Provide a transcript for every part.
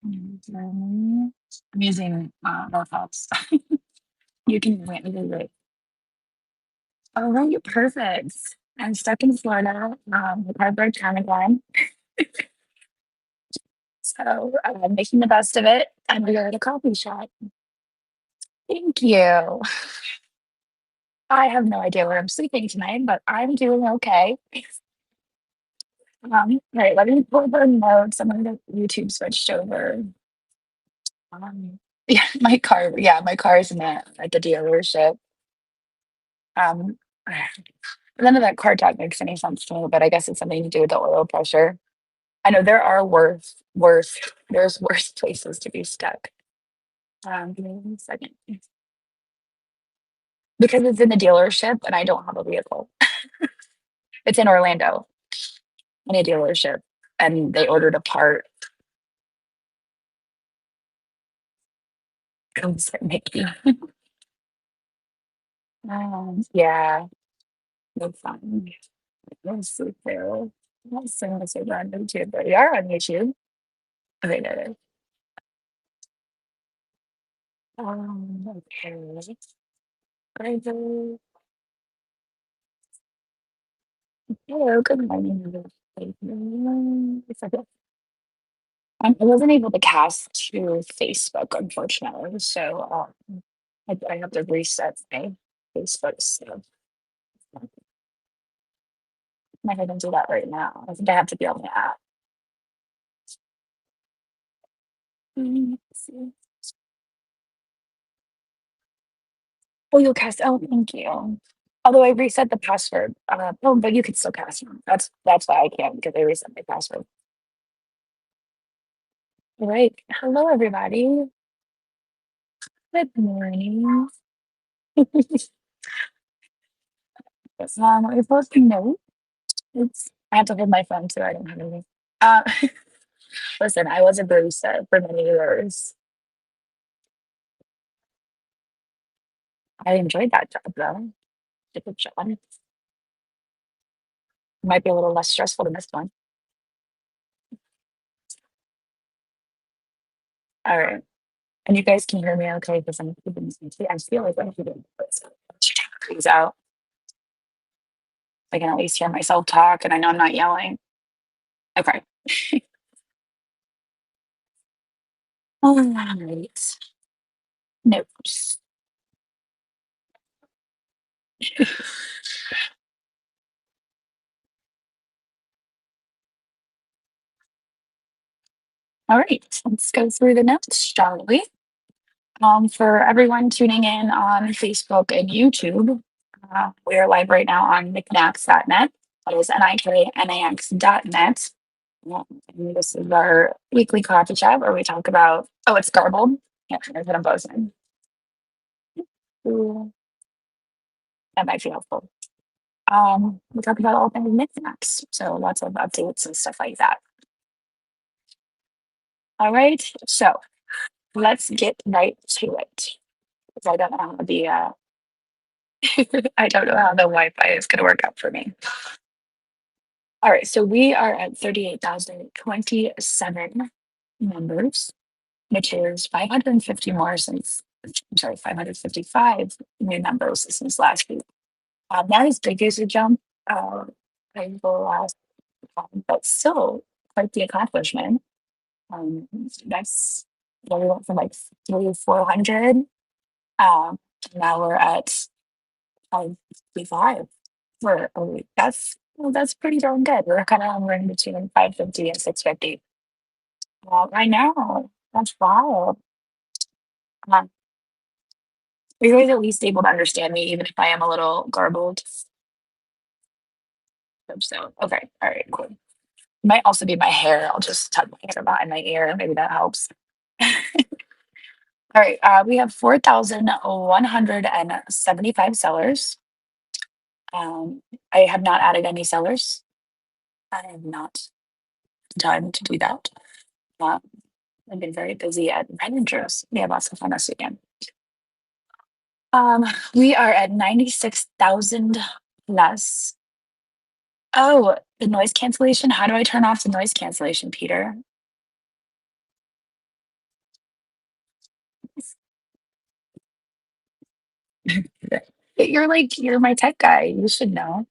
I'm using thoughts. You can wait me to wait. All right, perfect. I'm stuck in Florida, with Harvard County line. So I'm making the best of it. And we are at a coffee shop. Thank you. I have no idea where I'm sleeping tonight, but I'm doing okay. All right, let me pull the notes. I'm gonna get YouTube switched over. Yeah, my car is in at the dealership. Um, none of that car talk makes any sense to me, but I guess it's something to do with the oil pressure. I know there are there's worse places to be stuck. Give me 1 second. Because it's in the dealership and I don't have a vehicle. It's in Orlando in a dealership and they ordered a part. Maybe. Yeah, that's fine. Let's see there. Let's see what's over on YouTube. But we are on YouTube. Okay, there it is. Okay. Private. Hello, good morning. Everybody. It's okay. I wasn't able to cast to Facebook, unfortunately. So I have to reset my Facebook stuff. I can do that right now. I think I have to be on the app. Let's see. Oh, you'll cast. Oh, thank you. Although I reset the password. Oh, but you can still cast. That's why I can't because I reset my password. All right. Hello, everybody. Good morning. We're supposed to know. I have to hold my phone so I don't have anything. Uh, listen, I was a barista for many years. I enjoyed that job though. It's a good job. It might be a little less stressful than this one. All right. And you guys can hear me okay because I'm keeping this. I feel like I'm keeping this. Things out. I can at least hear myself talk and I know I'm not yelling. Okay. All right. Notes. All right. Let's go through the notes, shall we? For everyone tuning in on Facebook and YouTube, we are live right now on Niknax.net. That is Niknax.net. And this is our weekly coffee chat where we talk about, oh, it's garbled. Yeah, I put them both in. Ooh, that might be helpful. We talk about all things Niknax, so lots of updates and stuff like that. All right, so let's get right to it. 'Cause I don't know how the I don't know how the Wi-Fi is going to work out for me. All right, so we are at 38,027 members, which is 550 more since, I'm sorry, 555 new members since last week. Not as big as a jump in the last, but still quite the accomplishment. That's we went from like 400. Now we're at 555 for a week. That's pretty darn good. We're kind of hovering between 550 and 650. I know that's wild. Uh, are you guys at least able to understand me, even if I am a little garbled? Hope so. Okay. All right. Cool. It might also be my hair. I'll just tuck my hair behind my ear. Maybe that helps. All right. We have 4,175 sellers. I have not added any sellers. I have not done to do that. Uh, I've been very busy at managers. We have lots of fun this weekend. We are at 96,000 plus. Oh, the noise cancellation. How do I turn off the noise cancellation, Peter? You're my tech guy. You should know.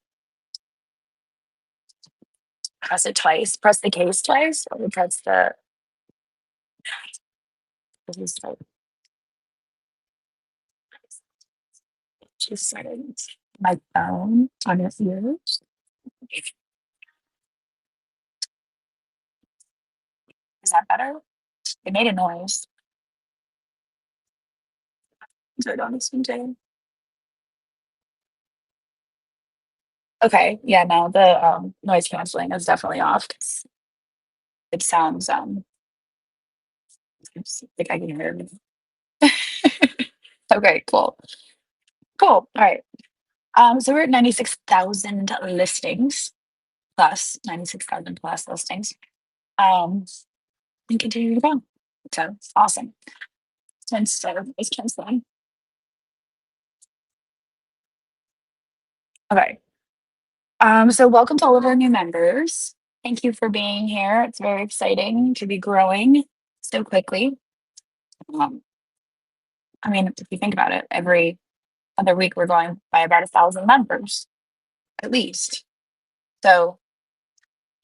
Press it twice. Press the case twice, or press the this is like just setting my phone on your ears. Is that better? It made a noise. So I don't listen to it. Okay. Yeah, no, the noise canceling is definitely off 'cause it sounds it's like I can hear it. Okay, cool. Cool. All right. So we're at 96,000 listings plus 96,000 plus listings. Um, and continue to grow. So awesome. Since it's canceling. Okay. So welcome to all of our new members. Thank you for being here. It's very exciting to be growing so quickly. Um, I mean, if you think about it, every other week we're going by about 1,000 members at least. So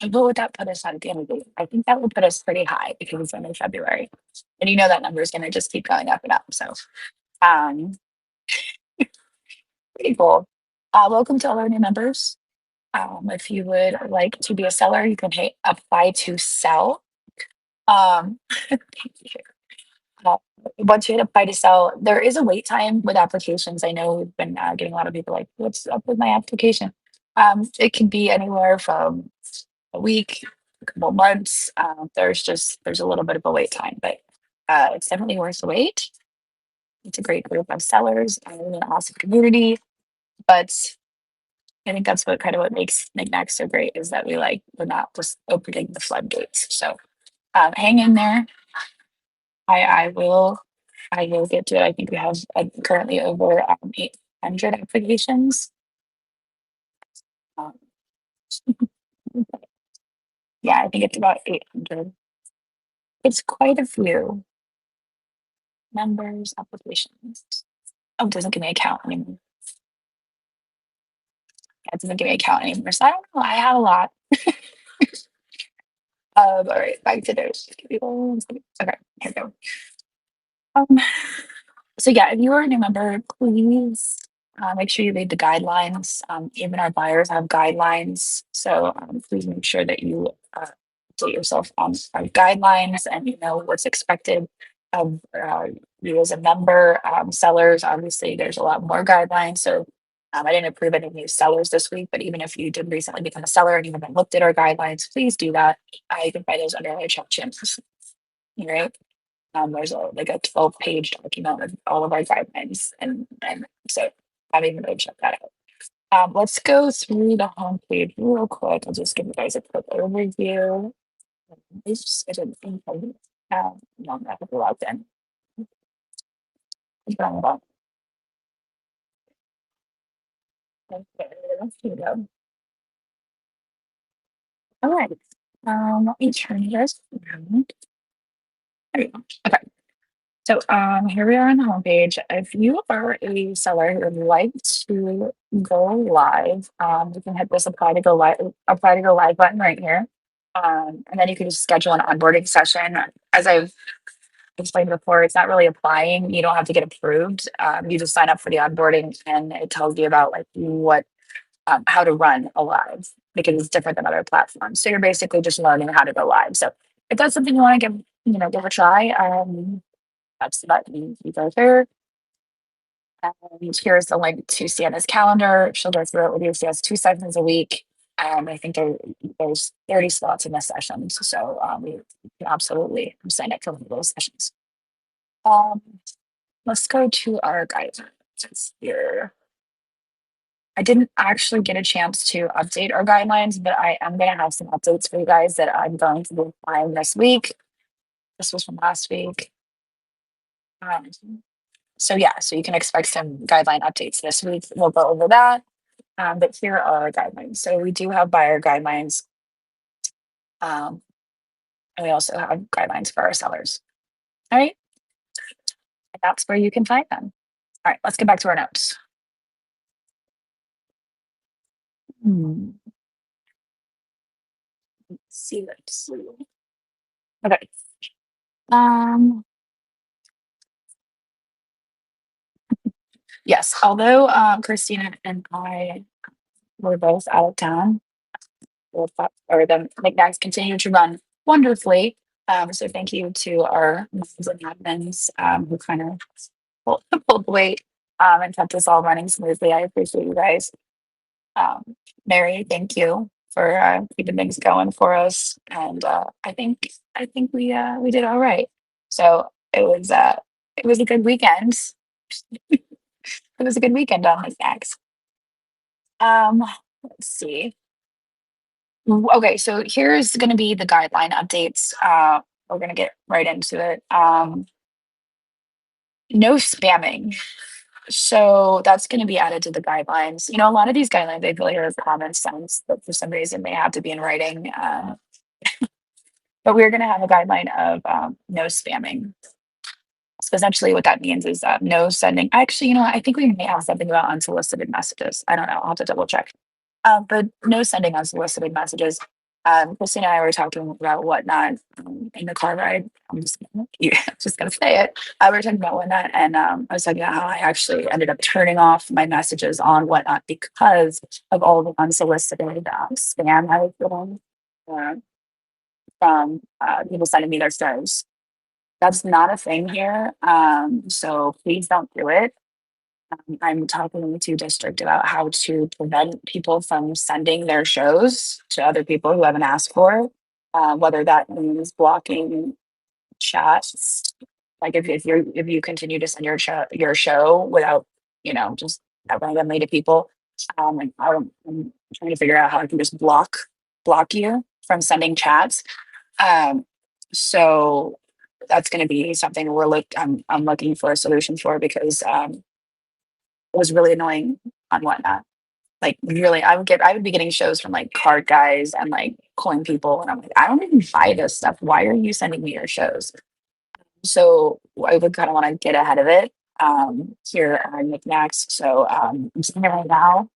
what would that put us at the end of the year? I think that would put us pretty high because it's only February. And you know that number is going to just keep going up and up. So um, pretty cool. Welcome to all our new members. If you would like to be a seller, you can hit apply to sell. Um, uh, Once you hit apply to sell, there is a wait time with applications. I know we've been getting a lot of people like, what's up with my application? It can be anywhere from a week, a couple months. There's a little bit of a wait time, but it's definitely worth the wait. It's a great group of sellers and an awesome community. But I think that's what makes Niknax so great is that we're not just opening the floodgates. So hang in there. I will get to it. I think we have currently over 800 applications. Um, yeah, I think it's about 800. It's quite a few members applications. Oh, it doesn't give me a count anymore. Yeah, it doesn't give me a count anymore. So I don't know. I have a lot. All right, back to those. Okay, here we go. Um, so yeah, if you are a new member, please make sure you read the guidelines. Even our buyers have guidelines, so please make sure that you update yourself on our guidelines and you know what's expected of you as a member. Sellers, obviously, there's a lot more guidelines. So I didn't approve any new sellers this week, but even if you did recently become a seller and you haven't looked at our guidelines, please do that. You can find those under our chat channels. Right. There's like a 12-page document with all of our guidelines, and so I'm even going to check that out. Let's go through the homepage real quick. I'll just give you guys a quick overview. Oops, I didn't think no, I have to log in. What's wrong with that? Okay, here we go. All right. Let me turn this around. There we go. Okay. So here we are on the homepage. If you are a seller who would like to go live, you can hit this apply to go live button right here. And then you can just schedule an onboarding session. As I've explained before, it's not really applying. You don't have to get approved. You just sign up for the onboarding and it tells you about like what how to run a live because it's different than other platforms. So you're basically just learning how to go live. So if that's something you want to give a try, that's the button. You go there. And here's the link to Sienna's calendar. She'll go through it with you. She has 2 sessions a week. I think there's 30 slots in the sessions. So you can absolutely sign up for one of those sessions. Um, let's go to our guidelines here. I didn't actually get a chance to update our guidelines, but I am going to have some updates for you guys that I'm going to be applying this week. This was from last week. Um, so yeah, so you can expect some guideline updates this week. We'll go over that. But here are our guidelines. So we do have buyer guidelines. And we also have guidelines for our sellers. All right. And that's where you can find them. All right, let's get back to our notes. Hmm. Let's see. Okay. Um, yes, although Christina and I were both out of town, or the Niknax continue to run wonderfully. So thank you to our moms and admins who kind of pulled the weight and kept us all running smoothly. I appreciate you guys. Um, Mary, thank you for keeping things going for us, and I think we did all right. So it was a good weekend. It was a good weekend on the snacks. Let's see. Okay, so here's going to be the guideline updates. We're going to get right into it. No spamming. So that's going to be added to the guidelines. You know, a lot of these guidelines, they really are common sense, but for some reason they have to be in writing. But we're going to have a guideline of no spamming. So essentially, what that means is no sending. Actually, you know, I think we may have something about unsolicited messages. I don't know. I'll have to double check. But no sending unsolicited messages. Christina and I were talking about whatnot in the car ride. Just gonna say it. We were talking about whatnot, and I was talking about how I actually ended up turning off my messages on whatnot because of all the unsolicited spam I was getting uh, from people sending me their stories. That's not a thing here. So please don't do it. I'm talking to district about how to prevent people from sending their shows to other people who haven't asked for, whether that means blocking chats. Like if you continue to send your show without, you know, just randomly to people, and I'm trying to figure out how I can just block you from sending chats. Um, so that's going to be something I'm looking for a solution for because it was really annoying on whatnot. Like really, I would be getting shows from like card guys and like coin people, and I'm like, I don't even buy this stuff. Why are you sending me your shows? So I would kind of want to get ahead of it here on Niknax. So I'm saying it right now.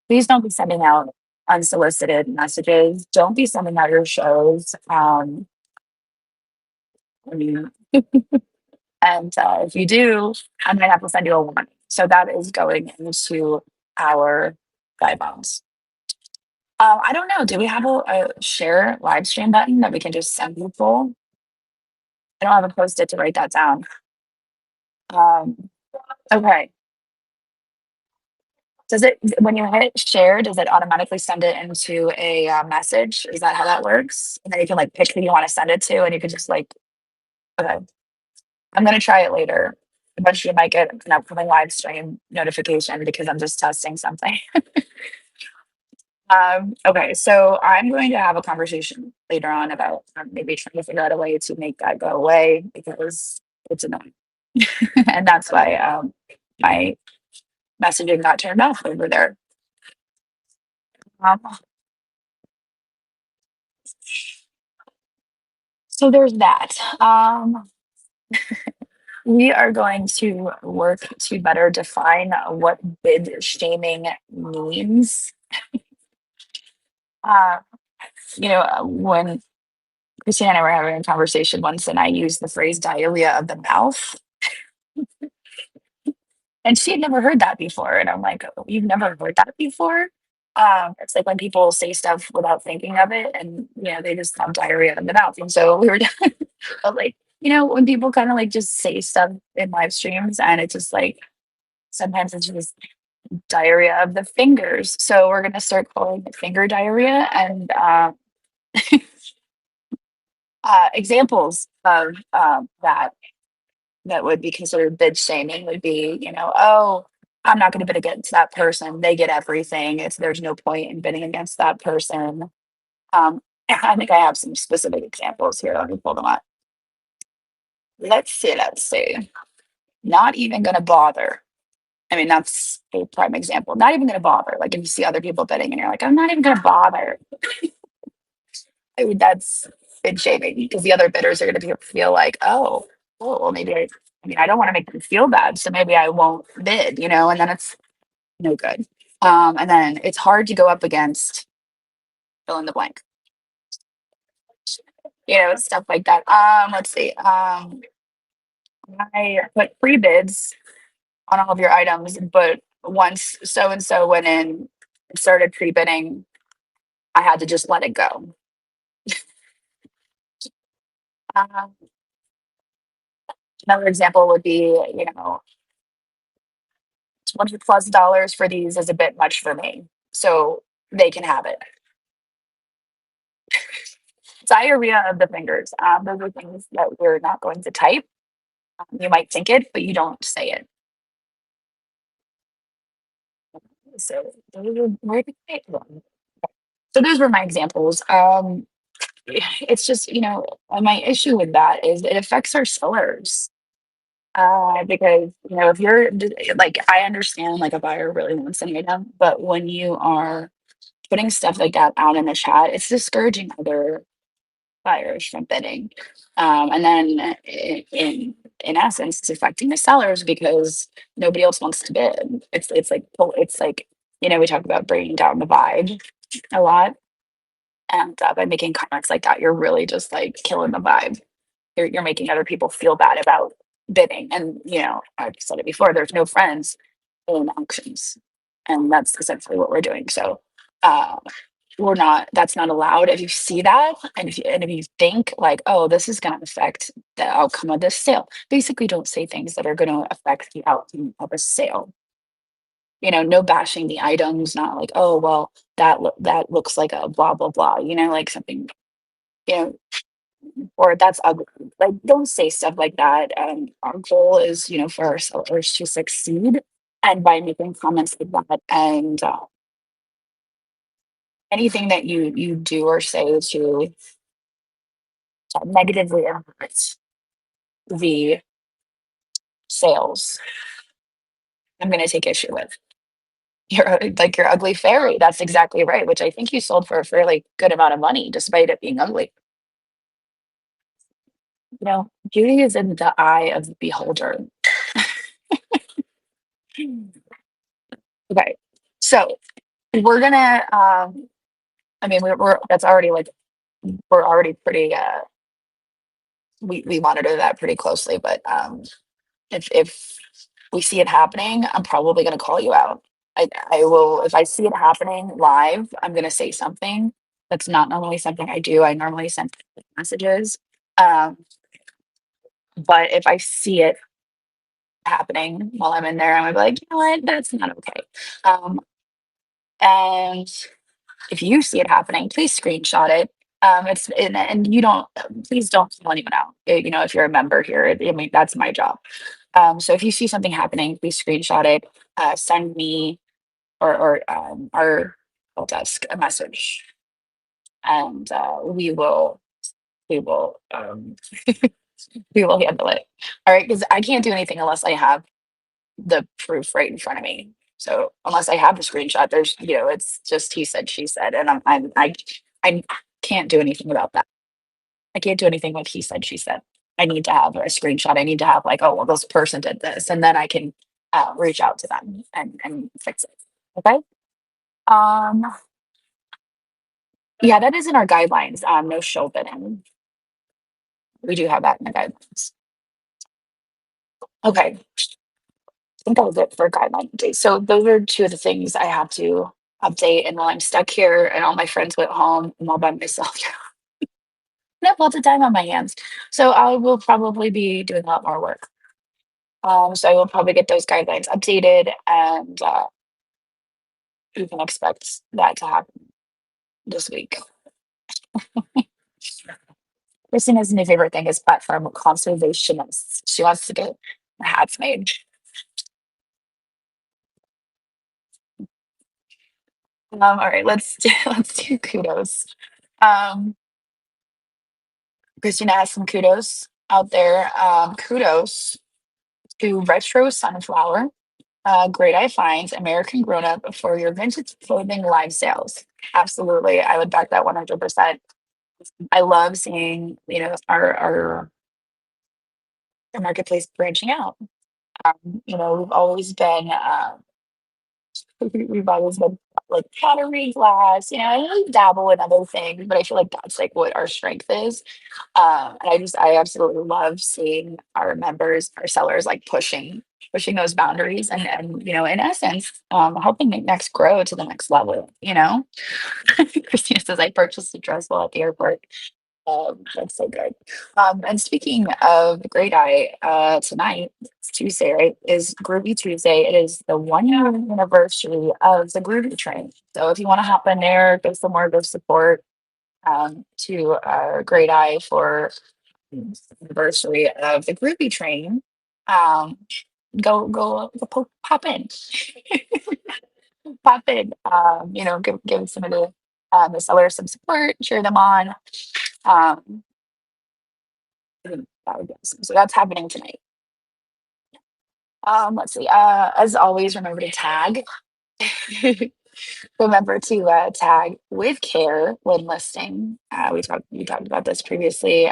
Please don't be sending out unsolicited messages. Don't be sending out your shows. I mean, and if you do, I might have to send you a warning. So that is going into our guidelines. I don't know. Do we have a share live stream button that we can just send people? I don't have a post-it to write that down. Um, okay. Does it, when you hit share, does it automatically send it into a message? Is that how that works? And then you can like pick who you want to send it to, and you can just like, okay, I'm gonna try it later. Eventually, you might get an upcoming live stream notification because I'm just testing something. Okay, so I'm going to have a conversation later on about maybe trying to figure out a way to make that go away because it's annoying. And that's why my messaging got turned off over there. Um, so there's that. We are going to work to better define what bid shaming means. Uh, when Christina and I were having a conversation once, and I used the phrase diarrhea of the mouth, and she had never heard that before. And I'm like, oh, you've never heard that before? It's like when people say stuff without thinking of it, and they just have diarrhea in the mouth. And so we were but like, when people kind of like just say stuff in live streams, and it's just like sometimes it's just diarrhea of the fingers. So we're gonna start calling it finger diarrhea. And examples of that would be considered bid shaming would be, oh, I'm not going to bid against that person. They get everything. There's no point in bidding against that person. Um, I think I have some specific examples here. Let me pull them up. Let's see. Let's see. Not even going to bother. I mean, that's a prime example. Not even going to bother. Like if you see other people bidding and you're like, I'm not even going to bother. I mean, that's bid shaming because the other bidders are going to feel like, oh, well, maybe I mean, I don't want to make them feel bad, so maybe I won't bid, and then it's no good. And then it's hard to go up against fill in the blank, stuff like that. Let's see. I put free bids on all of your items, but once so and so went in and started pre bidding, I had to just let it go. Um, Another example would be, $20+ for these is a bit much for me. So they can have it. Diarrhea of the fingers. Those are things that we're not going to type. You might think it, but you don't say it. So those are where did I put them? So those were my examples. It's just, my issue with that is it affects our sellers. Because if you're like, I understand like a buyer really wants an item, but when you are putting stuff like that out in the chat, it's discouraging other buyers from bidding. And then in essence, it's affecting the sellers because nobody else wants to bid. It's like we talk about bringing down the vibe a lot, and by making comments like that, you're really just like killing the vibe. You're making other people feel bad about bidding, and I've said it before. There's no friends in auctions, and that's essentially what we're doing. So. Uh, we're not that's not allowed. If you see that, and if you think like, oh, this is going to affect the outcome of this sale, basically don't say things that are going to affect the outcome of a sale. No bashing the items, not like, oh well, that looks like a blah blah blah, like something, you know or that's ugly. Like, don't say stuff like that. Our goal is, for our sellers to succeed, and by making comments like that, and anything that you do or say to negatively impact the sales, I'm going to take issue with. You're like your ugly fairy. That's exactly right, which I think you sold for a fairly good amount of money despite it being ugly. Beauty is in the eye of the beholder. Okay. So we're gonna I mean we're that's already like we're already pretty we monitor that pretty closely, but if we see it happening, I'm probably going to call you out. I will, if I see it happening live, I'm going to say something. That's not normally something I do. I normally send messages. Um, but if I see it happening while I'm in there, I'm gonna be like, you know what, that's not okay. Um, and if you see it happening, please screenshot it. And you don't, please don't call anyone out. If you're a member here, I mean, that's my job. So if you see something happening, please screenshot it, send me or our help desk a message, and we will we will handle it. All right, because I can't do anything unless I have the proof right in front of me. So unless I have the screenshot, there's it's just he said, she said, and I can't do anything about that. I can't do anything with he said, she said. I need to have a screenshot. I need to have like, oh well, this person did this, and then I can reach out to them and fix it. Okay. Um. Yeah, that is in our guidelines. No show bidding. We do have that in the guidelines. Okay. I think that was it for guideline updates. So those are two of the things I have to update. And while I'm stuck here and all my friends went home, I'm all by myself. I have lots of time on my hands. So I will probably be doing a lot more work. So I will probably get those guidelines updated, and you can expect that to happen this week. Christina's new favorite thing is platform conservationists. She wants to get hats made. All right, let's do kudos. Um, Christina has some kudos out there. Kudos to Retro Sunflower. Great Eye Finds, American Grown Up for your vintage clothing live sales. Absolutely, I would back that 100%. I love seeing our the marketplace branching out. You know, we've always been we've always been like pottery, glass, you know, and we dabble in other things, but I feel like that's like what our strength is. And I absolutely love seeing our members, our sellers like pushing those boundaries and you know, in essence, helping Niknax grow to the next level, you know. Christina says I purchased a dress while at the airport. That's so good. And speaking of Great Eye, tonight, it's Tuesday, right? Is Groovy Tuesday. It is the 1 year anniversary of the Groovy Train. So if you want to hop in there, go somewhere, go support to Great Eye for the anniversary of the Groovy Train. Um, pop in, pop in. You know, give some of the sellers some support, cheer them on. Um, I think that would be awesome. So that's happening tonight. Let's see. As always, remember to tag. Remember to tag with care when listing. We talked about this previously.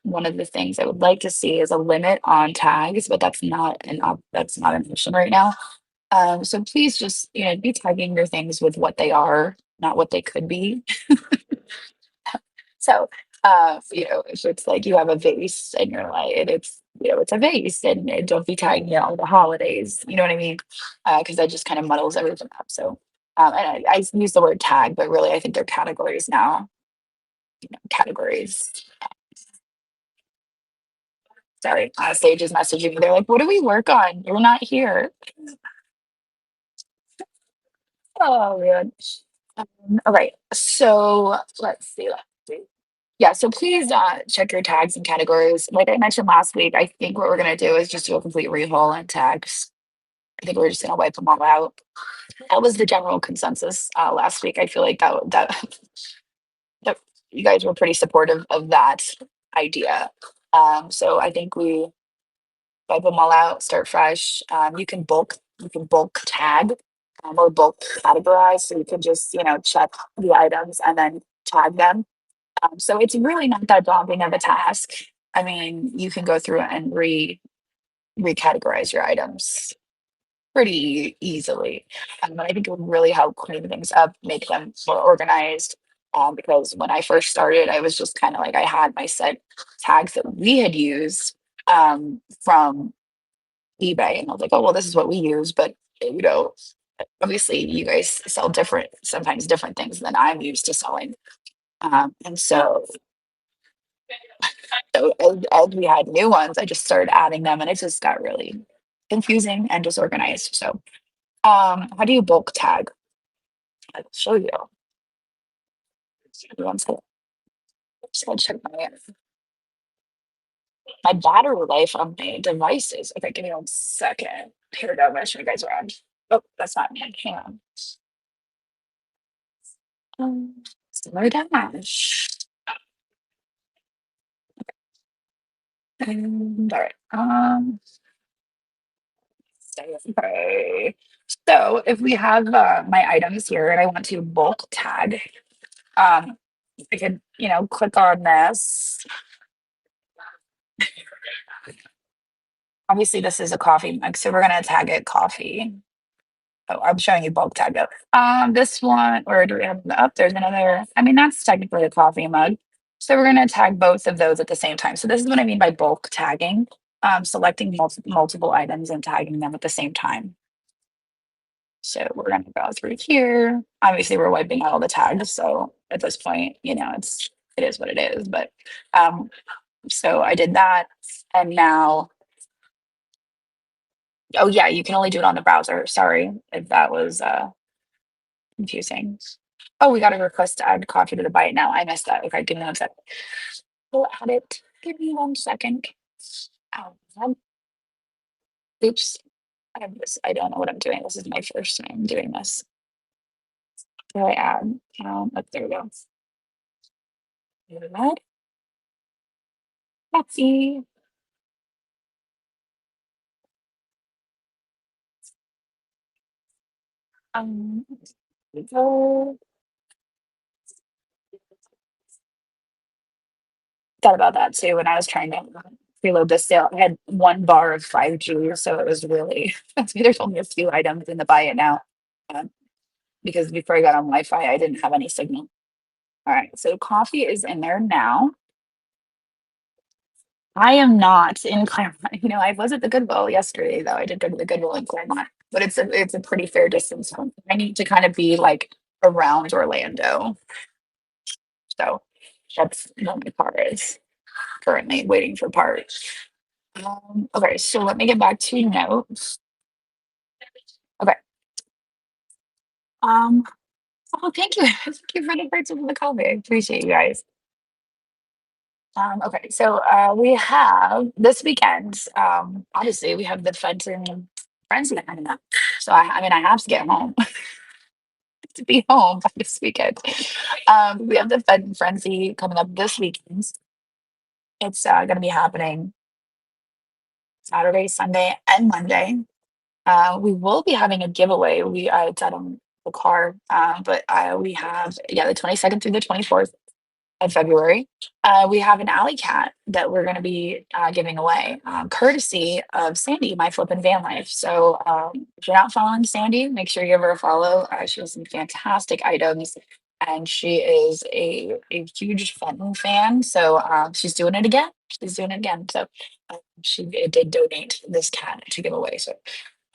One of the things I would like to see is a limit on tags, but that's not an option right now. So please just you know be tagging your things with what they are, not what they could be. So, you know, if it's like you have a vase and you're like, and it's, you know, it's a vase and don't be tagging it all the holidays, you know what I mean? Because that just kind of muddles everything up. So, and I use the word tag, but really I think they're categories now, you know, categories. Sorry, Sage is messaging me. They're like, what do we work on? You're not here. Oh, man. All right. So let's see. Yeah, so please check your tags and categories. Like I mentioned last week, I think what we're gonna do is just do a complete rehaul on tags. I think we're just gonna wipe them all out. That was the general consensus last week. I feel like that you guys were pretty supportive of that idea. So I think we wipe them all out, start fresh. You can bulk tag or bulk categorize. So you can just you know check the items and then tag them. So it's really not that daunting of a task. I mean, you can go through and recategorize your items pretty easily. And I think it would really help clean things up, make them more organized. Because when I first started, I was just kind of like I had my set tags that we had used from eBay, and I was like, oh well, this is what we use, but you know, obviously you guys sell sometimes different things than I'm used to selling. And so as we had new ones, I just started adding them and it just got really confusing and disorganized. So how do you bulk tag? I'll show you. One second. Just gotta check my battery life on my devices. Okay, give me 1 second. Here we go. I'm gonna show you guys around. Oh, that's not me. Hang on. Slow dash. And all right. Okay. So if we have my items here and I want to bulk tag, um, I could, you know, click on this. Obviously, this is a coffee mug, so we're gonna tag it coffee. Oh, I'm showing you bulk tag though. This one, or do we have up? There's another. I mean, that's technically a coffee mug. So we're gonna tag both of those at the same time. So this is what I mean by bulk tagging. Selecting multiple items and tagging them at the same time. So we're gonna go through here. Obviously, we're wiping out all the tags. So at this point, you know, it is what it is. But so I did that, and now, oh yeah, you can only do it on the browser. Sorry if that was confusing. Oh, we got a request to add coffee to the bite now. I missed that. Okay, give me 1 second. We'll add it. Give me 1 second. Oh, oops. I don't know what I'm doing. This is my first time doing this. Do I add? Oh, there we go. Add coffee. There we go. Thought about that too when I was trying to preload this sale. I had 1 bar of 5G, so it was really there's only a few items in the buy it now. Um, because before I got on Wi-Fi, I didn't have any signal. All right, so coffee is in there now. I am not in Claremont. I was at the Goodwill yesterday, though. I did go to the Goodwill in Claremont, but it's a pretty fair distance home. I need to kind of be like around Orlando. So that's what my car is currently waiting for parts. Okay, so let me get back to notes. Okay. Um, oh, thank you. Thank you for the purchase of the coffee. I appreciate you guys. Okay, so we have this weekend. Obviously, we have the Fenton Friends Night coming up. So I mean, I have to get home to be home by this weekend. We have the Fenton Frenzy coming up this weekend. It's going to be happening Saturday, Sunday, and Monday. We will be having a giveaway. It's out on the car, but we have the 22nd through the 24th of February. We have an alley cat that we're going to be giving away, courtesy of Sandy, my flippin' van life. So if you're not following Sandy, make sure you give her a follow. She has some fantastic items, and she is a huge Fenton fan. So she's doing it again. She's doing it again. So she did donate this cat to give away. So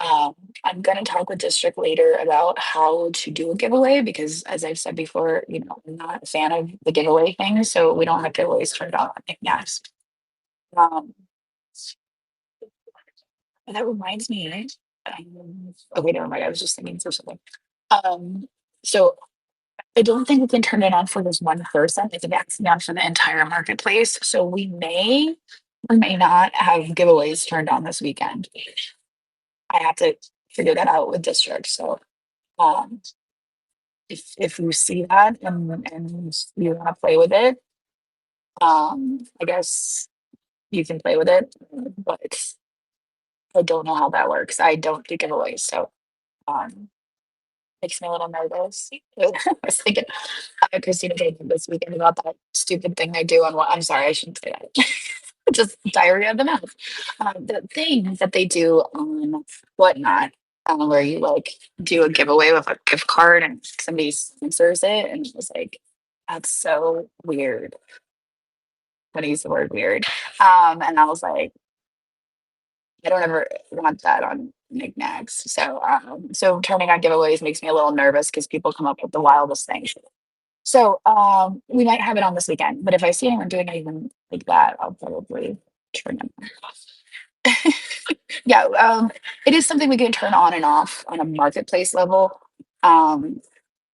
um, I'm going to talk with district later about how to do a giveaway because, as I've said before, I'm not a fan of the giveaway thing, so we don't have giveaways turned on Niknax. Um, and that reminds me. Okay, never mind. I was just thinking through something. Um, so I don't think we can turn it on for this one person. I think it has to be on for the entire marketplace. So we may or may not have giveaways turned on this weekend. I have to figure that out with district. So um, if you see that and you want to play with it, I guess you can play with it. But I don't know how that works. I don't do giveaways, so um, makes me a little nervous. I was thinking, Christina told me this weekend about that stupid thing they do on what I'm sorry, I shouldn't say that. Just diarrhea of the mouth. The thing that they do on Whatnot, where you like do a giveaway with a gift card and somebody sponsors it, and it was like, that's so weird. When I use the word weird, and I was like, I don't ever want that on Niknax. So turning on giveaways makes me a little nervous because people come up with the wildest things. So we might have it on this weekend, but if I see anyone doing anything like that, I'll probably turn them off. Yeah, it is something we can turn on and off on a marketplace level. Um,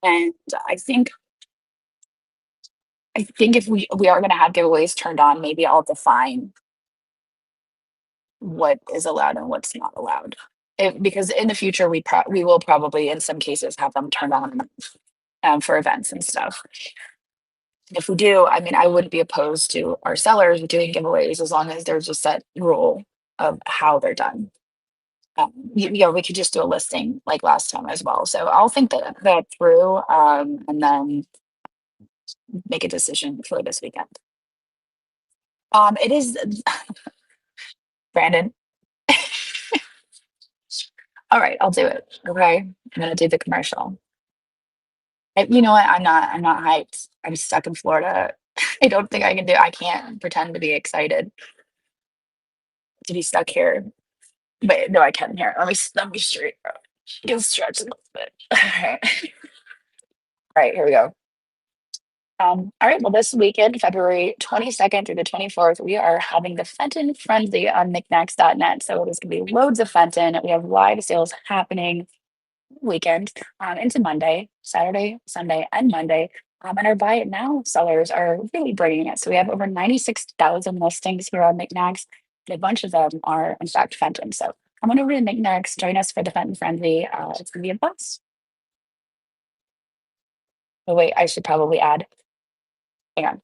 and I think if we are going to have giveaways turned on, maybe I'll define what is allowed and what's not allowed. Because in the future, we will probably in some cases have them turned on and off, for events and stuff. If we do, I mean, I wouldn't be opposed to our sellers doing giveaways as long as there's a set rule of how they're done. We could just do a listing like last time as well. So I'll think that through, and then make a decision for this weekend. It is Brandon. All right, I'll do it. Okay, I'm gonna do the commercial. You know what? I'm not hyped. I'm stuck in Florida. I don't think I can't pretend to be excited to be stuck here. But no, I can here. Let me straight. Get stretch a little bit. All right. All right, here we go. All right, well, this weekend, February 22nd through the 24th, we are having the Fenton Friendly on knickknacks.net. So there's going to be loads of Fenton. We have live sales happening weekend into Monday, Saturday, Sunday, and Monday. And our buy it now sellers are really bringing it. So we have over 96,000 listings here on Niknax, and a bunch of them are, in fact, Fenton. So come on over to Niknax, join us for the Fenton Friendly. It's going to be a bus. Oh, wait, I should probably add, hang on.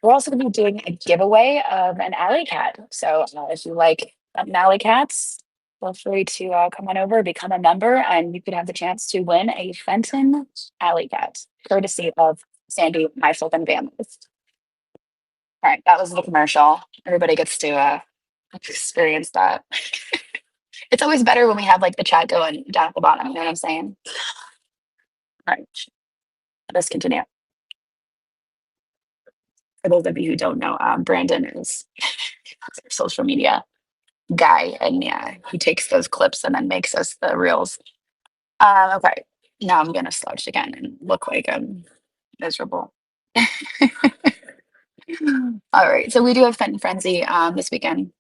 We're also going to be doing a giveaway of an alley cat. So if you like alley cats, feel free to come on over, become a member, and you could have the chance to win a Fenton alley cat, courtesy of Sandy, my flippin' families. All right, that was the commercial. Everybody gets to experienced that. It's always better when we have like the chat going down at the bottom. You know what I'm saying? All right, let's continue. For those of you who don't know, Brandon is our social media guy, and yeah, he takes those clips and then makes us the reels. Okay, now I'm gonna slouch again and look like I'm miserable. All right, so we do have Fenton Frenzy this weekend,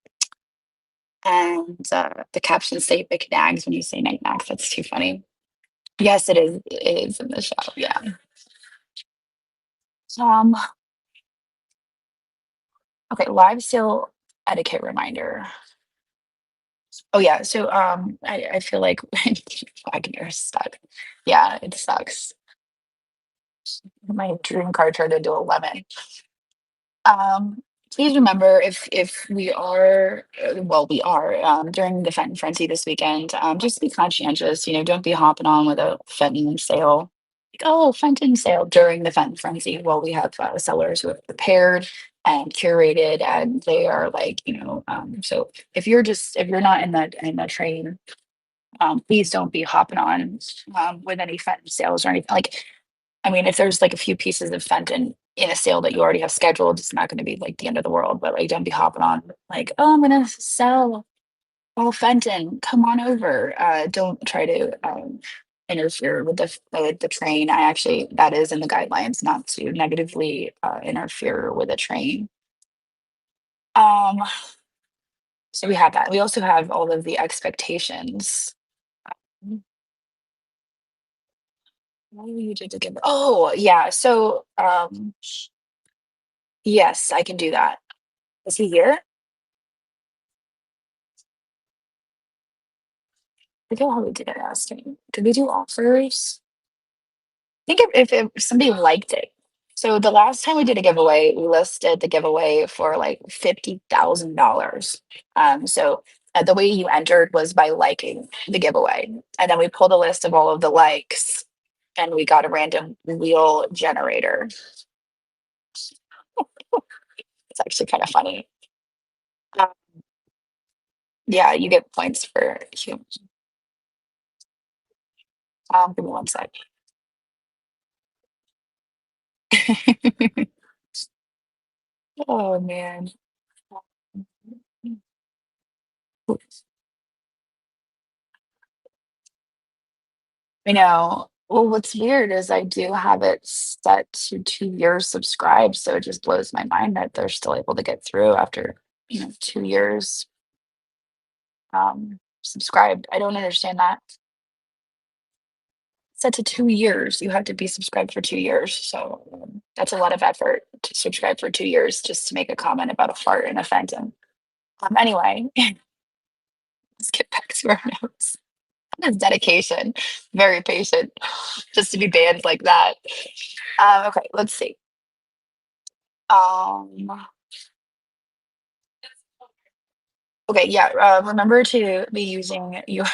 and the captions say "big nags" when you say Niknax. That's too funny. Yes, it is. It is in the show. Yeah. Um. Okay. Live sale etiquette reminder. Oh yeah. So I feel like Wagner is stuck. Yeah, it sucks. My dream car turned into a lemon. Um, Please remember if we are, well, we are during the Fenton Frenzy this weekend. Just be conscientious. You know, don't be hopping on with a Fenton sale. Like, oh, Fenton sale during the Fenton Frenzy. Well, we have sellers who have prepared and curated, and they are like, you know, so if you're not in the train, please don't be hopping on with any Fenton sales or anything. Like, I mean, if there's like a few pieces of Fenton in a sale that you already have scheduled, it's not going to be like the end of the world. But like, don't be hopping on like, oh, I'm going to sell all Fenton. Come on over. Don't try to interfere with the train. I actually that is in the guidelines not to negatively interfere with a train. Um, so we have that. We also have all of the expectations. What do you do to give? Oh, yeah. So, yes, I can do that. Is he here? I forget how we did it last time. Did we do offers? I think if somebody liked it. So the last time we did a giveaway, we listed the giveaway for like $50,000. So the way you entered was by liking the giveaway, and then we pulled a list of all of the likes, and we got a random wheel generator. It's actually kind of funny. Um, yeah, you get points for humor. Give me one sec. Oh man. I know. Well, what's weird is I do have it set to 2 years subscribed, so it just blows my mind that they're still able to get through after, 2 years subscribed. I don't understand that. Set to 2 years. You have to be subscribed for 2 years. So that's a lot of effort to subscribe for 2 years just to make a comment about a fart in a Fenton. Anyway, let's get back to our notes. That's dedication. Very patient, just to be banned like that. Okay, let's see. Um, okay, yeah. Remember to be using your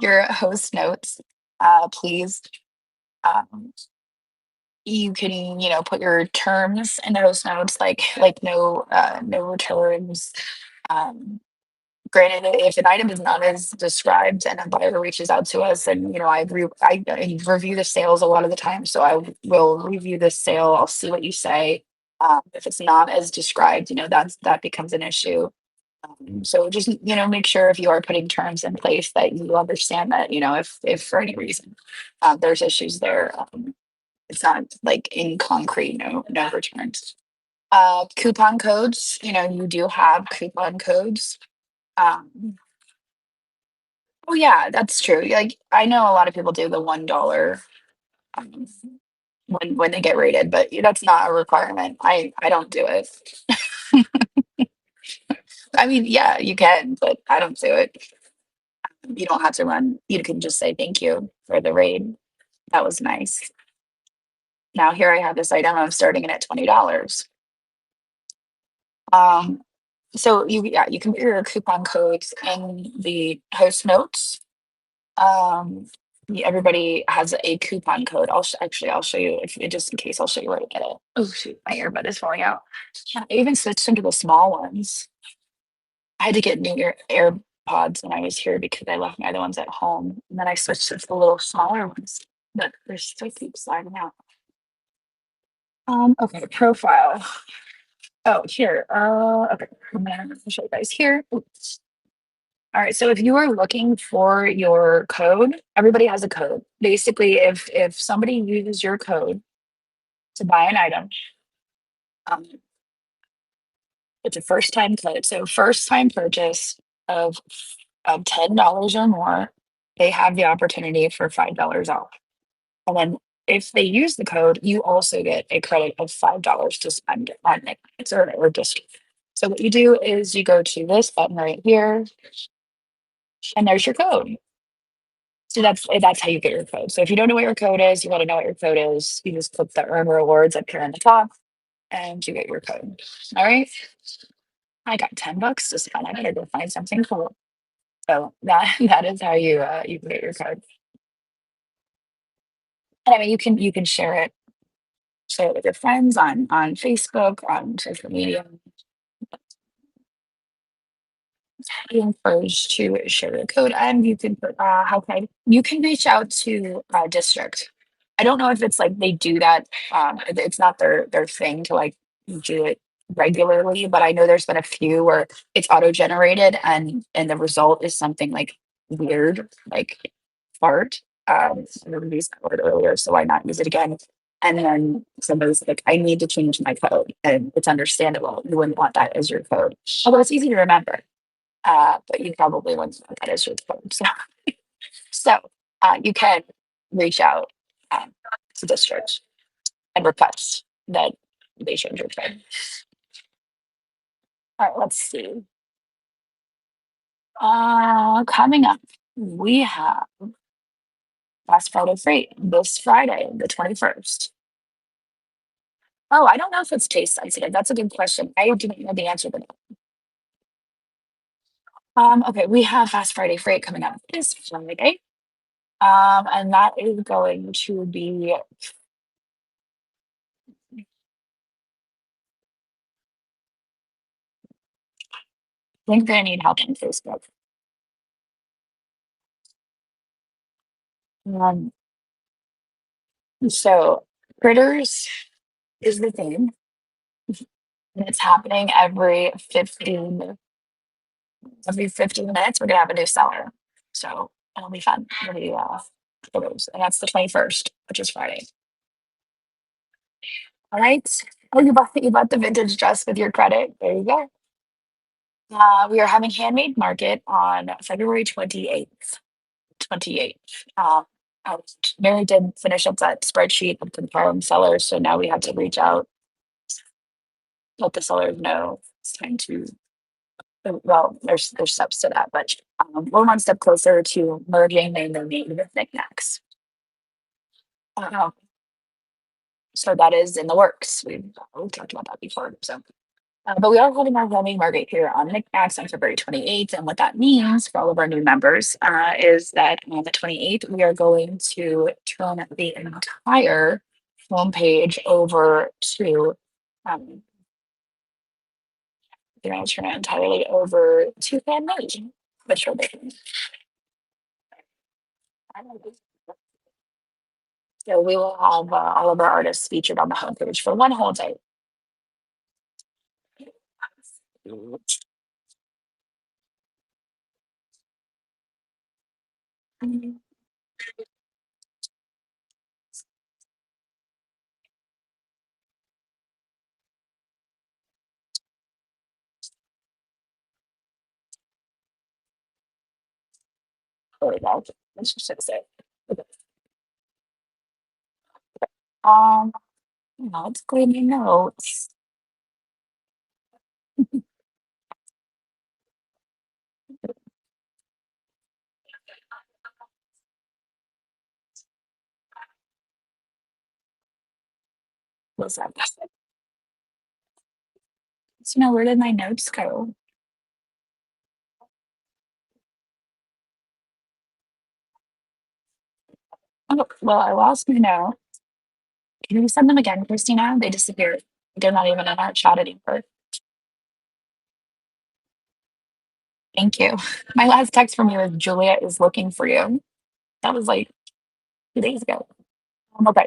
your host notes, please. Um, you can, put your terms in the host notes, like no returns. Um, Granted, if an item is not as described and a buyer reaches out to us, and I review the sales a lot of the time, so I will review the sale. I'll see what you say. If it's not as described, that becomes an issue. So just make sure if you are putting terms in place that you understand that if for any reason there's issues there, it's not like in concrete, no returns. Coupon codes, you do have coupon codes. Um, Oh yeah, that's true. Like I know a lot of people do the $1 um, when they get rated, but that's not a requirement. I don't do it. I mean, yeah, you can, but I don't do it. You don't have to run. You can just say thank you for the raid. That was nice. Now here I have this item. I'm starting it at $20. Um, so you can put your coupon codes in the host notes. Everybody has a coupon code. I'll show you if just in case. I'll show you where to get it. Oh shoot, my earbud is falling out. Yeah, I even switched them to the small ones. I had to get new AirPods when I was here because I left my other ones at home, and then I switched to the little smaller ones, but they're still keep sliding out. Okay, profile. Oh, here. Okay, I'm gonna show you guys here. Oops. All right, so if you are looking for your code, everybody has a code. Basically, if somebody uses your code to buy an item, um, it's a first time code. So first time purchase of $10 or more, they have the opportunity for $5 off. And then if they use the code, you also get a credit of $5 to spend on Niknax or discount. So what you do is you go to this button right here, and there's your code. So that's how you get your code. So if you don't know what your code is, you want to know what your code is, you just click the earn rewards up here on the top, and you get your code. All right. I got $10 to spend. I gotta go find something cool. So that that is how you can get your code. And I mean, you can share it with your friends on Facebook, on social media. You encouraged to share your code, and you can put how can you can reach out to district. I don't know if it's like they do that. It's not their thing to like do it regularly, but I know there's been a few where it's auto generated and the result is something like weird, like fart. I never used that word earlier, so why not use it again? And then somebody's like, I need to change my code, and it's understandable. You wouldn't want that as your code, although it's easy to remember, but you probably wouldn't want that as your code. So you can reach out to district and request that they change your code. All right, let's see. Coming up, we have Fast Friday Freight this Friday, the 21st. Oh, I don't know if it's taste sensitive. That's a good question. I didn't know the answer to that. Okay, we have Fast Friday Freight coming up this Friday. And that is going to be I think they need help on Facebook. Um, so critters is the theme, and it's happening every 15 minutes. We're gonna have a new seller, so it'll be fun. It'll be critters, and that's the 21st, which is Friday. All right. Oh, you bought the vintage dress with your credit. There you go. We are having handmade market on February 28th. 28th. Mary did finish up that spreadsheet of confirmed sellers, so now we have to reach out, let the sellers know it's time to. Well, there's steps to that, but we're one step closer to merging Main Domain with Niknax. Uh, so that is in the works. We've talked about that before. So but we are holding our roaming market here on Niknax on February 28th. And what that means for all of our new members is that on the 28th, we are going to turn the entire homepage over to, they're going to turn it entirely over to handmade, which will be. So we will have all of our artists featured on the homepage for one whole day. There we go. Let's just fix it. Okay. Um, now let's clean your notes. What's that? So now where did my notes go? Oh, well, I lost my note. Can you send them again, Christina? They disappeared. They're not even in our chat anymore. Thank you. My last text from you is Julia is looking for you. That was like 2 days ago. Okay.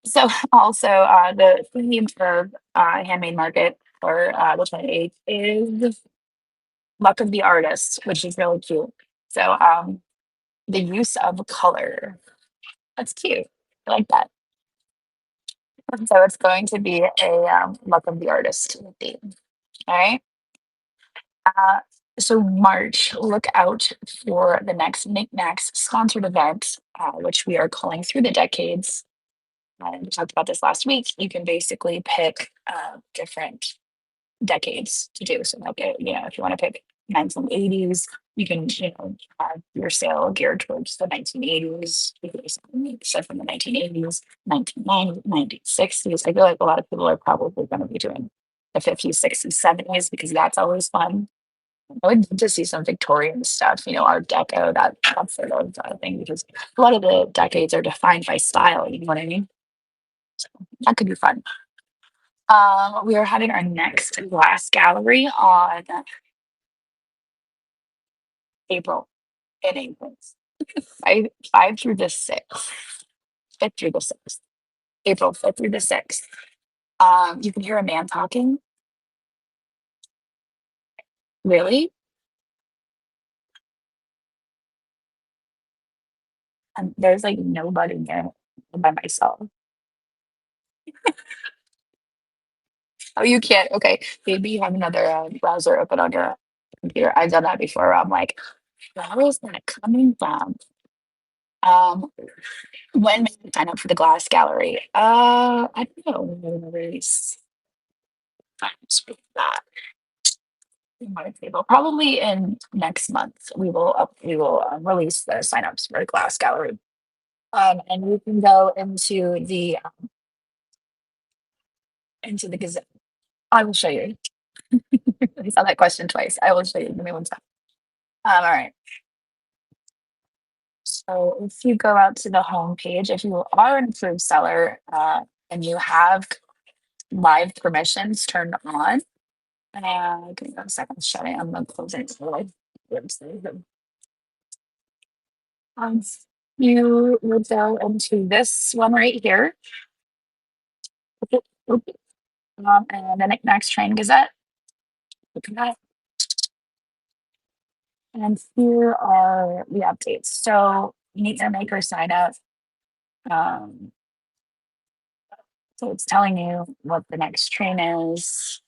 So also the theme of handmade market for the 28th is luck of the artist, which is really cute. So the use of color. That's cute. I like that. So it's going to be a luck of the artist theme. All right. Uh, so March, look out for the next Niknax sponsored event, which we are calling Through the Decades. We talked about this last week. You can basically pick different decades to do. So, like, if you want to pick 1980s, you can, have your sale geared towards the 1980s. You can do something stuff from the 1980s, 1990s, 1960s. I feel like a lot of people are probably going to be doing the 50s, 60s, 70s because that's always fun. I would love to see some Victorian stuff, Art Deco, that sort of thing, because a lot of the decades are defined by style. You know what I mean? So that could be fun. We are having our next glass gallery on April in April, five through the sixth, fifth through the sixth, April 5th through the sixth. You can hear a man talking. Really? And there's like nobody there by myself. Oh, you can't. Okay, maybe you have another browser open on your computer. I've done that before. Where I'm like, where is that coming from? Um, when may I sign up for the glass gallery? I don't know. When we release times for that. My table. Probably in next month, we will release the signups for the glass gallery. And you can go into the gazette. I will show you. I saw that question twice. I will show you. Give me one second. All right. So if you go out to the home page, if you are an approved seller and you have live permissions turned on, give me 1 second. I'm gonna close it. Um, you would go into this one right here. And the Niknax Train Gazette. Look at that. And here are the updates. So meet your maker sign up. Um, so it's telling you what the next train is.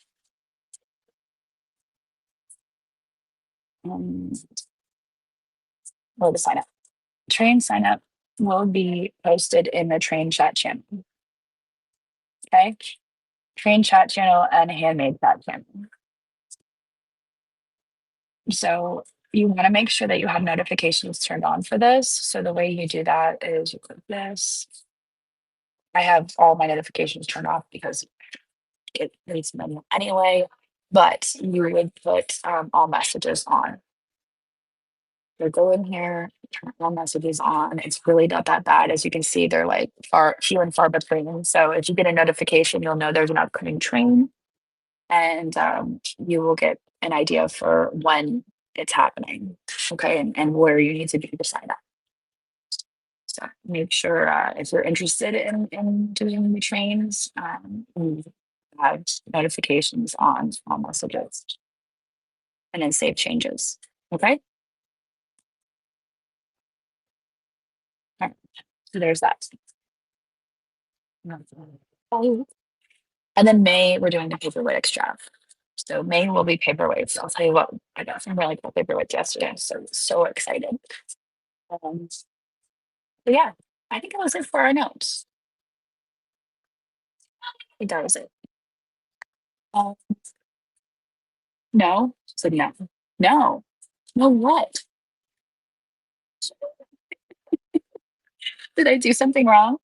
And where to sign up. Train sign up will be posted in the train chat channel. Okay. Train chat channel and handmade chat channel. So you want to make sure that you have notifications turned on for this. So the way you do that is you click this. I have all my notifications turned off because it reads them anyway, but you would put all messages on. So go in here, turn all messages on. It's really not that bad. As you can see, they're like few and far between. So if you get a notification, you'll know there's an upcoming train and you will get an idea for when it's happening. Okay. And where you need to be to sign up. So make sure if you're interested in doing the trains, you have notifications on all messages and then save changes. Okay. All right. So there's that. And then May, we're doing the paperweight extra. So May will be paperweights. I'll tell you what, I got some really cool paperweights yesterday. So excited. But yeah, I think that was it for our notes. I think that was it. Um, no, so no, no, no. What did I do something wrong?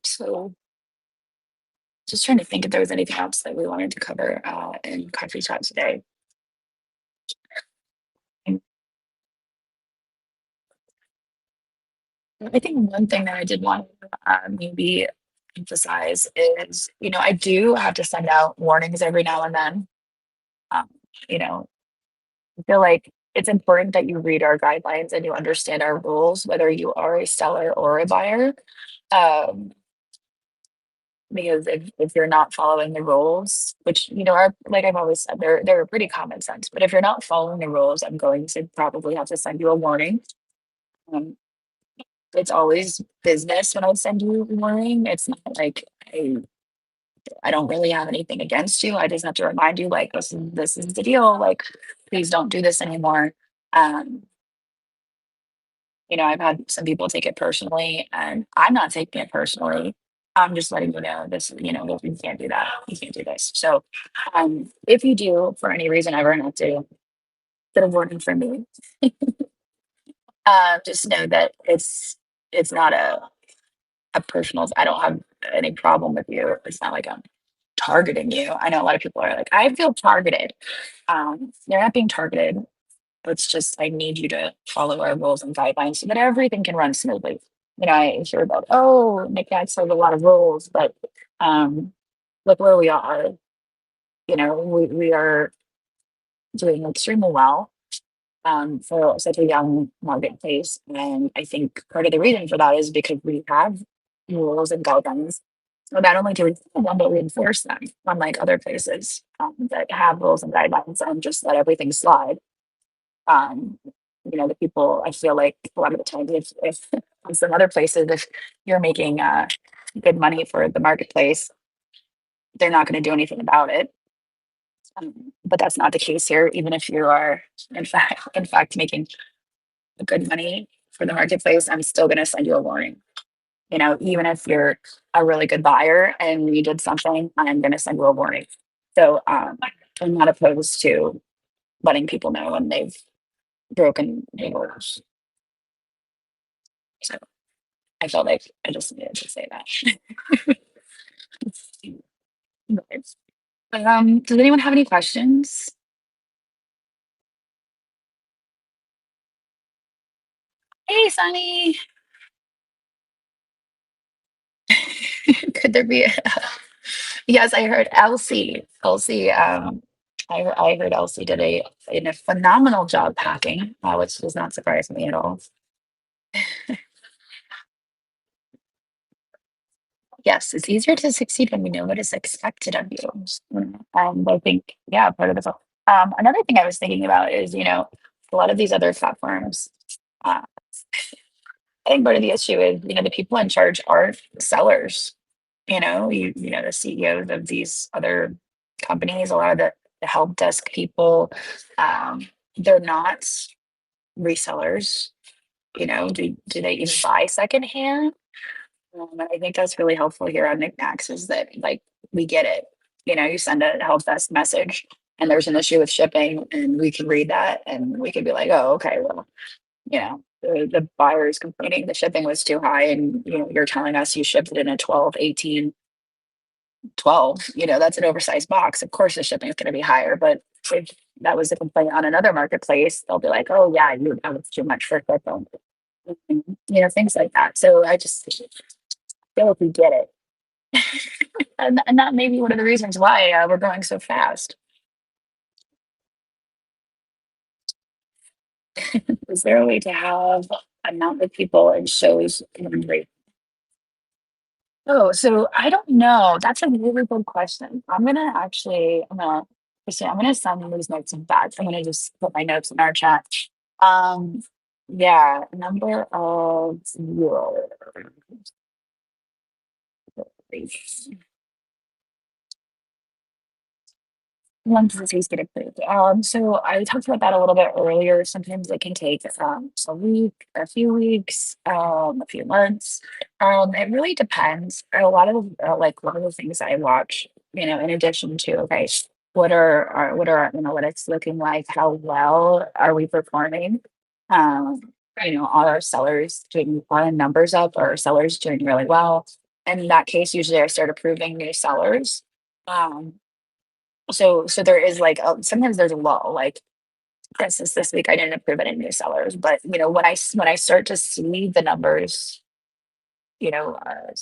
So just trying to think if there was anything else that we wanted to cover in coffee chat today. And I think one thing that I did want to maybe emphasize is, I do have to send out warnings every now and then. Um, you know, I feel like it's important that you read our guidelines and you understand our rules, whether you are a seller or a buyer. Um, because if you're not following the rules, which are, like I've always said, they're pretty common sense. But if you're not following the rules, I'm going to probably have to send you a warning. Um, it's always business when I send you a warning. It's not like I don't really have anything against you. I just have to remind you, like, this is the deal. Like, please don't do this anymore. Um, I've had some people take it personally, and I'm not taking it personally. I'm just letting you know this, that you can't do that. You can't do this. So, if you do, for any reason ever have to get a warning from me, just know that it's not a personal. I don't have any problem with you. It's not like I'm targeting you. I know a lot of people are like, I feel targeted. They're not being targeted. It's just I need you to follow our rules and guidelines so that everything can run smoothly. I hear about, oh, Niknax has a lot of rules, but um, look where we are. We are doing extremely well for such a young marketplace. And I think part of the reason for that is because we have rules and guidelines. So not only do we follow them, but we enforce them, unlike other places that have rules and guidelines and just let everything slide. um the people, I feel like a lot of the time, if in some other places, if you're making good money for the marketplace, they're not going to do anything about it. But that's not the case here. Even if you are in fact making good money for the marketplace, I'm still going to send you a warning. Even if you're a really good buyer and you did something, I'm going to send you a warning. So I'm not opposed to letting people know when they've broken the rules. So I felt like I just needed to say that. Anyways, does anyone have any questions? Hey, Sunny. Could there be? Yes, I heard Elsie. Elsie. I heard Elsie did a phenomenal job packing, which does not surprise me at all. Yes, it's easier to succeed when you know what is expected of you. And I think, yeah, part of the another thing I was thinking about is, a lot of these other platforms. Uh, I think part of the issue is, the people in charge are sellers. The CEOs of these other companies, a lot of the help desk people, they're not resellers. Do they even buy secondhand? And I think that's really helpful here on Niknax is that, like, we get it. You send a help desk message and there's an issue with shipping, and we can read that and we can be like, oh, okay, well, the buyer is complaining the shipping was too high, and you're telling us you shipped it in a 12, 18, 12. That's an oversized box. Of course the shipping is going to be higher, but if that was a complaint on another marketplace, they'll be like, oh yeah, that was too much for shipping. Things like that. So I just feel like we get it. And that may be one of the reasons why we're growing so fast. Is there a way to have a number of people and shows inventory? Oh, so I don't know. That's a really good question. I'm gonna send these notes back. I'm gonna just put my notes in our chat. Um, yeah, number of viewers. When does this get approved? So I talked about that a little bit earlier. Sometimes it can take a week, a few weeks, a few months. It really depends. A lot of like one of the things I watch, in addition to, okay, what are our analytics looking like? How well are we performing? Um, are our sellers doing, are our numbers up? Are our sellers doing really well? And in that case, usually I start approving new sellers. Um, so there is like sometimes there's a lull. Like, for instance, this week I didn't approve any new sellers, but when I start to see the numbers, you know, uh,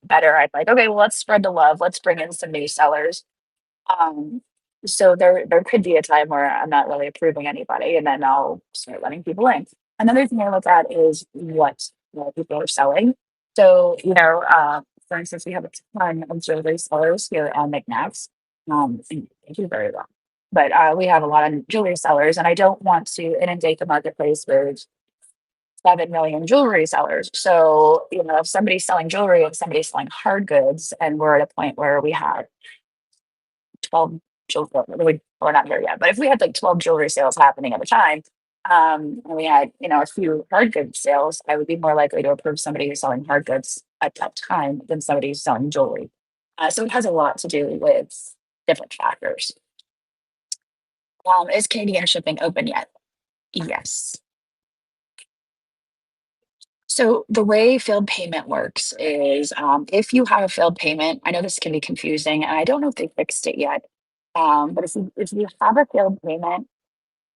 better, I'd like, okay, well, let's spread the love. Let's bring in some new sellers. Um, so there could be a time where I'm not really approving anybody, and then I'll start letting people in. Another thing I look at is what people are selling. So, for instance, we have a ton of jewelry sellers here on Niknax. And they do very well. But we have a lot of jewelry sellers, and I don't want to inundate the marketplace with 7 million jewelry sellers. So, if somebody's selling jewelry and somebody's selling hard goods, and we're at a point where we have 12 jewelry, we're not here yet, but if we had like 12 jewelry sales happening at a time, and we had, a few hard goods sales, I would be more likely to approve somebody who's selling hard goods at that time than somebody who's selling jewelry. So it has a lot to do with different factors. Is Canadian shipping open yet? Yes. So the way failed payment works is if you have a failed payment, I know this can be confusing, and I don't know if they fixed it yet. But if you have a failed payment,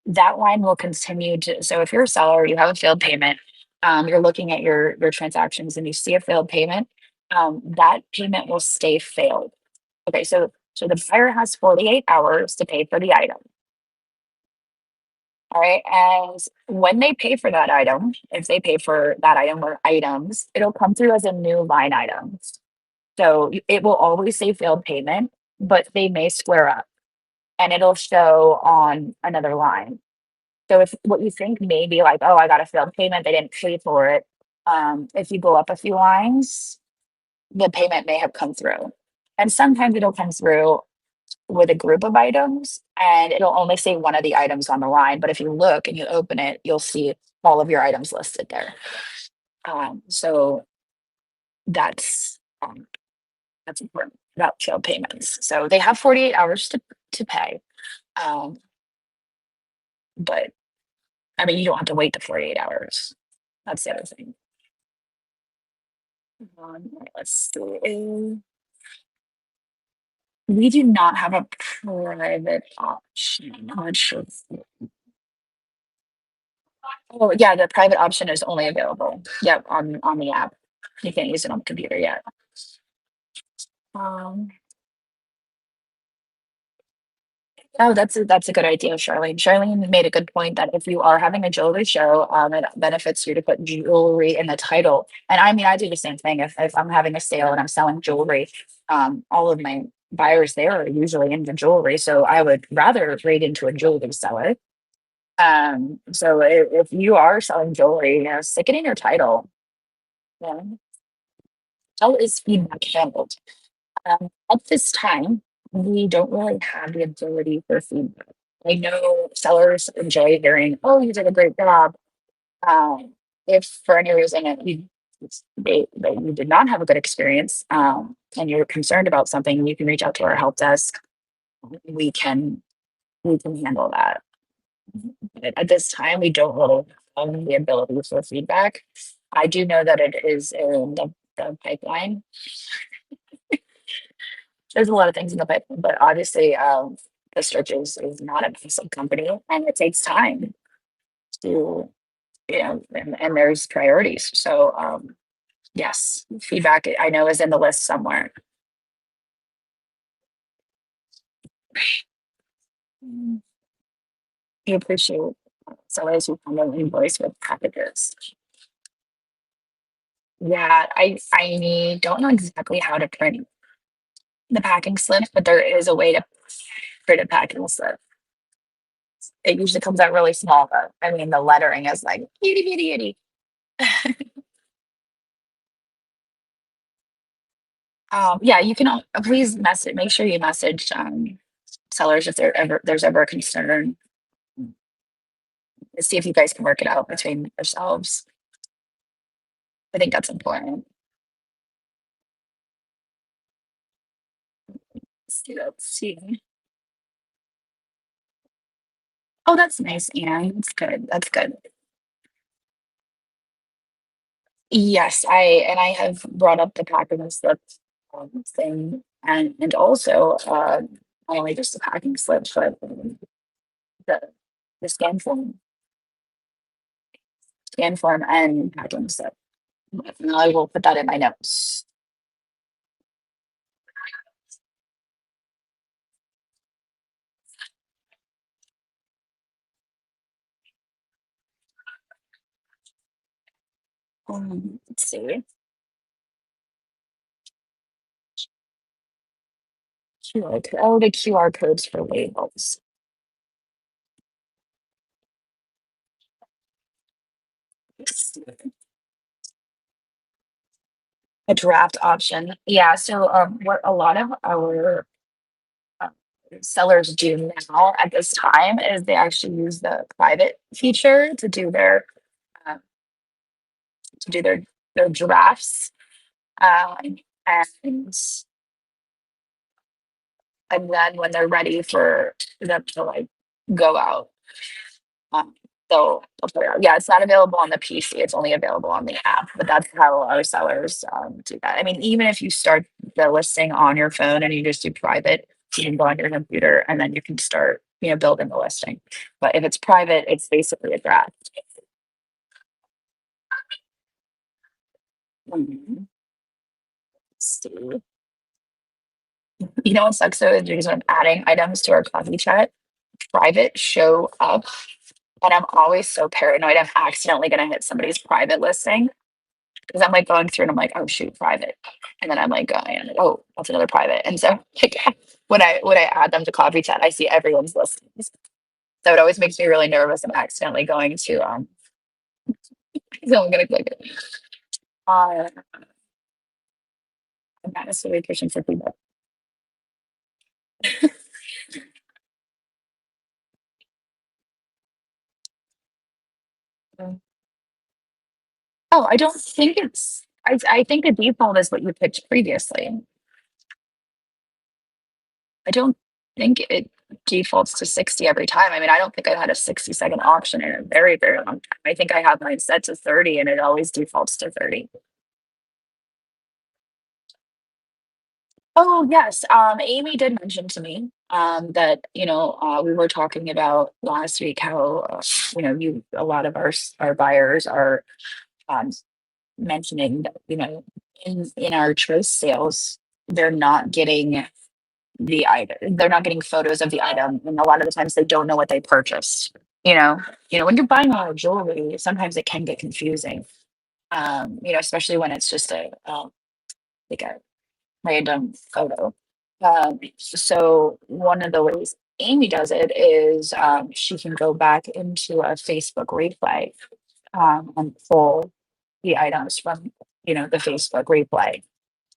that line will continue to. So if you're a seller, you have a failed payment, you're looking at your transactions, and you see a failed payment, that payment will stay failed. Okay, so the buyer has 48 hours to pay for the item. All right. And when they pay for that item, if they pay for that item or items, it'll come through as a new line item. So it will always say failed payment, but they may square up and it'll show on another line. So if what you think may be like, oh, I got a failed payment, they didn't pay for it. If you go up a few lines, the payment may have come through. And sometimes it'll come through with a group of items and it'll only say one of the items on the line. But if you look and you open it, you'll see all of your items listed there. So that's that's important about failed payments. So they have 48 hours to pay. Um, but I mean, you don't have to wait the 48 hours. That's the other thing. Let's see. We do not have a private option. I'm not sure. Oh, yeah, the private option is only available, yep, on the app. You can't use it on the computer yet. Um, oh, that's a good idea, Charlene. Charlene made a good point that if you are having a jewelry show, it benefits you to put jewelry in the title. And I mean, I do the same thing. If I'm having a sale and I'm selling jewelry, all of my buyers there are usually into jewelry, so I would rather trade into a jewelry seller. So if you are selling jewelry, stick it in your title. Yeah. How is feedback handled? At this time, we don't really have the ability for feedback. I know sellers enjoy hearing, "Oh, you did a great job." Um, if for any reason that you did not have a good experience, and you're concerned about something, you can reach out to our help desk. We can we can handle that. But at this time, we don't really have the ability for feedback. I do know that it is in the pipeline. There's a lot of things in the pipeline, but obviously, the search is not a massive company, and it takes time to, and there's priorities. So, yes, feedback I know is in the list somewhere. Mm, We appreciate sellers who come and invoice with packages. Yeah, I don't know exactly how to print the packing slip, but there is a way to print a packing slip. It usually comes out really small though. I mean, the lettering is like itty bitty itty. Yeah, you can please message. Make sure you message sellers if there's ever a concern. See if you guys can work it out between yourselves. I think that's important. Let's see. Oh, that's nice, Anne. That's good. That's good. Yes, I have brought up the packing slip thing, and also not only just the packing slip, but the the scan form and packing slip. And I will put that in my notes. Let's see. QR code. Oh, the QR codes for labels. A draft option. Yeah. So, what a lot of our uh, sellers do now at this time is they actually use the private feature uh, to do their drafts, um, and and then when they're ready for them to like go out, um, they'll put it out. Yeah, it's not available on the PC. It's only available on the app. But that's how our sellers do that. I mean, even if you start the listing on your phone and you just do private, you can go on your computer and then you can start, building the listing. But if it's private, it's basically a draft. Let's see. You know what sucks though is because when I'm adding items to our coffee chat, private show up, and I'm always so paranoid I'm accidentally gonna hit somebody's private listing because I'm like going through and I'm like, oh shoot, private, and then I'm like going, oh, that's another private, and so like when I add them to coffee chat, I see everyone's listings, so it always makes me really nervous. I'm accidentally going to so I'm gonna click it. I'm not necessarily pushing for feedback. Oh, I don't think it's. I think the default is what you picked previously. I don't think it defaults to 60 every time. I mean, I don't think I've had a 60-second auction in a very, very long time. I think I have mine set to 30 and it always defaults to 30. Oh, yes. Amy did mention to me that, we were talking about last week how, a lot of our buyers are um, mentioning that, in our choice sales, they're not getting the item. They're not getting photos of the item, and a lot of the times they don't know what they purchased. When you're buying a lot of jewelry, sometimes it can get confusing. Especially when it's just like a random photo. So one of the ways Amy does it is she can go back into a Facebook replay and pull the items from the Facebook replay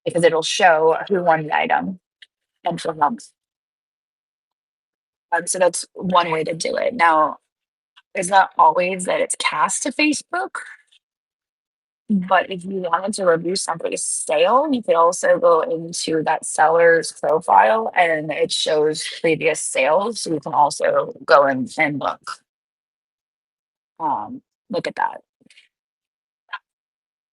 because it'll show who won the item and for how. So that's one way to do it. Now, it's not always that it's cast to Facebook, but if you wanted to review somebody's sale, you could also go into that seller's profile and it shows previous sales. So you can also go and look at that.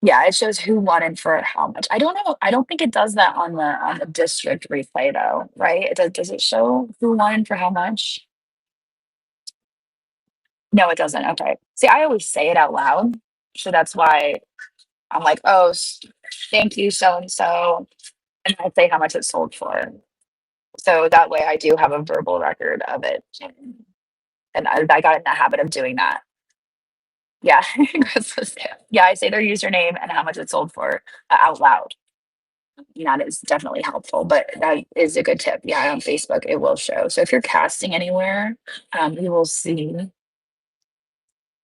Yeah, it shows who won and for how much. I don't know. I don't think it does that on the district replay though, right? Does it show who won and for how much? No, it doesn't. Okay. See, I always say it out loud. So that's why I'm like, oh, thank you, so and so. And I say how much it sold for. So that way I do have a verbal record of it. And I got in the habit of doing that. Yeah. Yeah, I say their username and how much it sold for out loud. And that is definitely helpful, but that is a good tip. Yeah, on Facebook, it will show. So if you're casting anywhere, you will see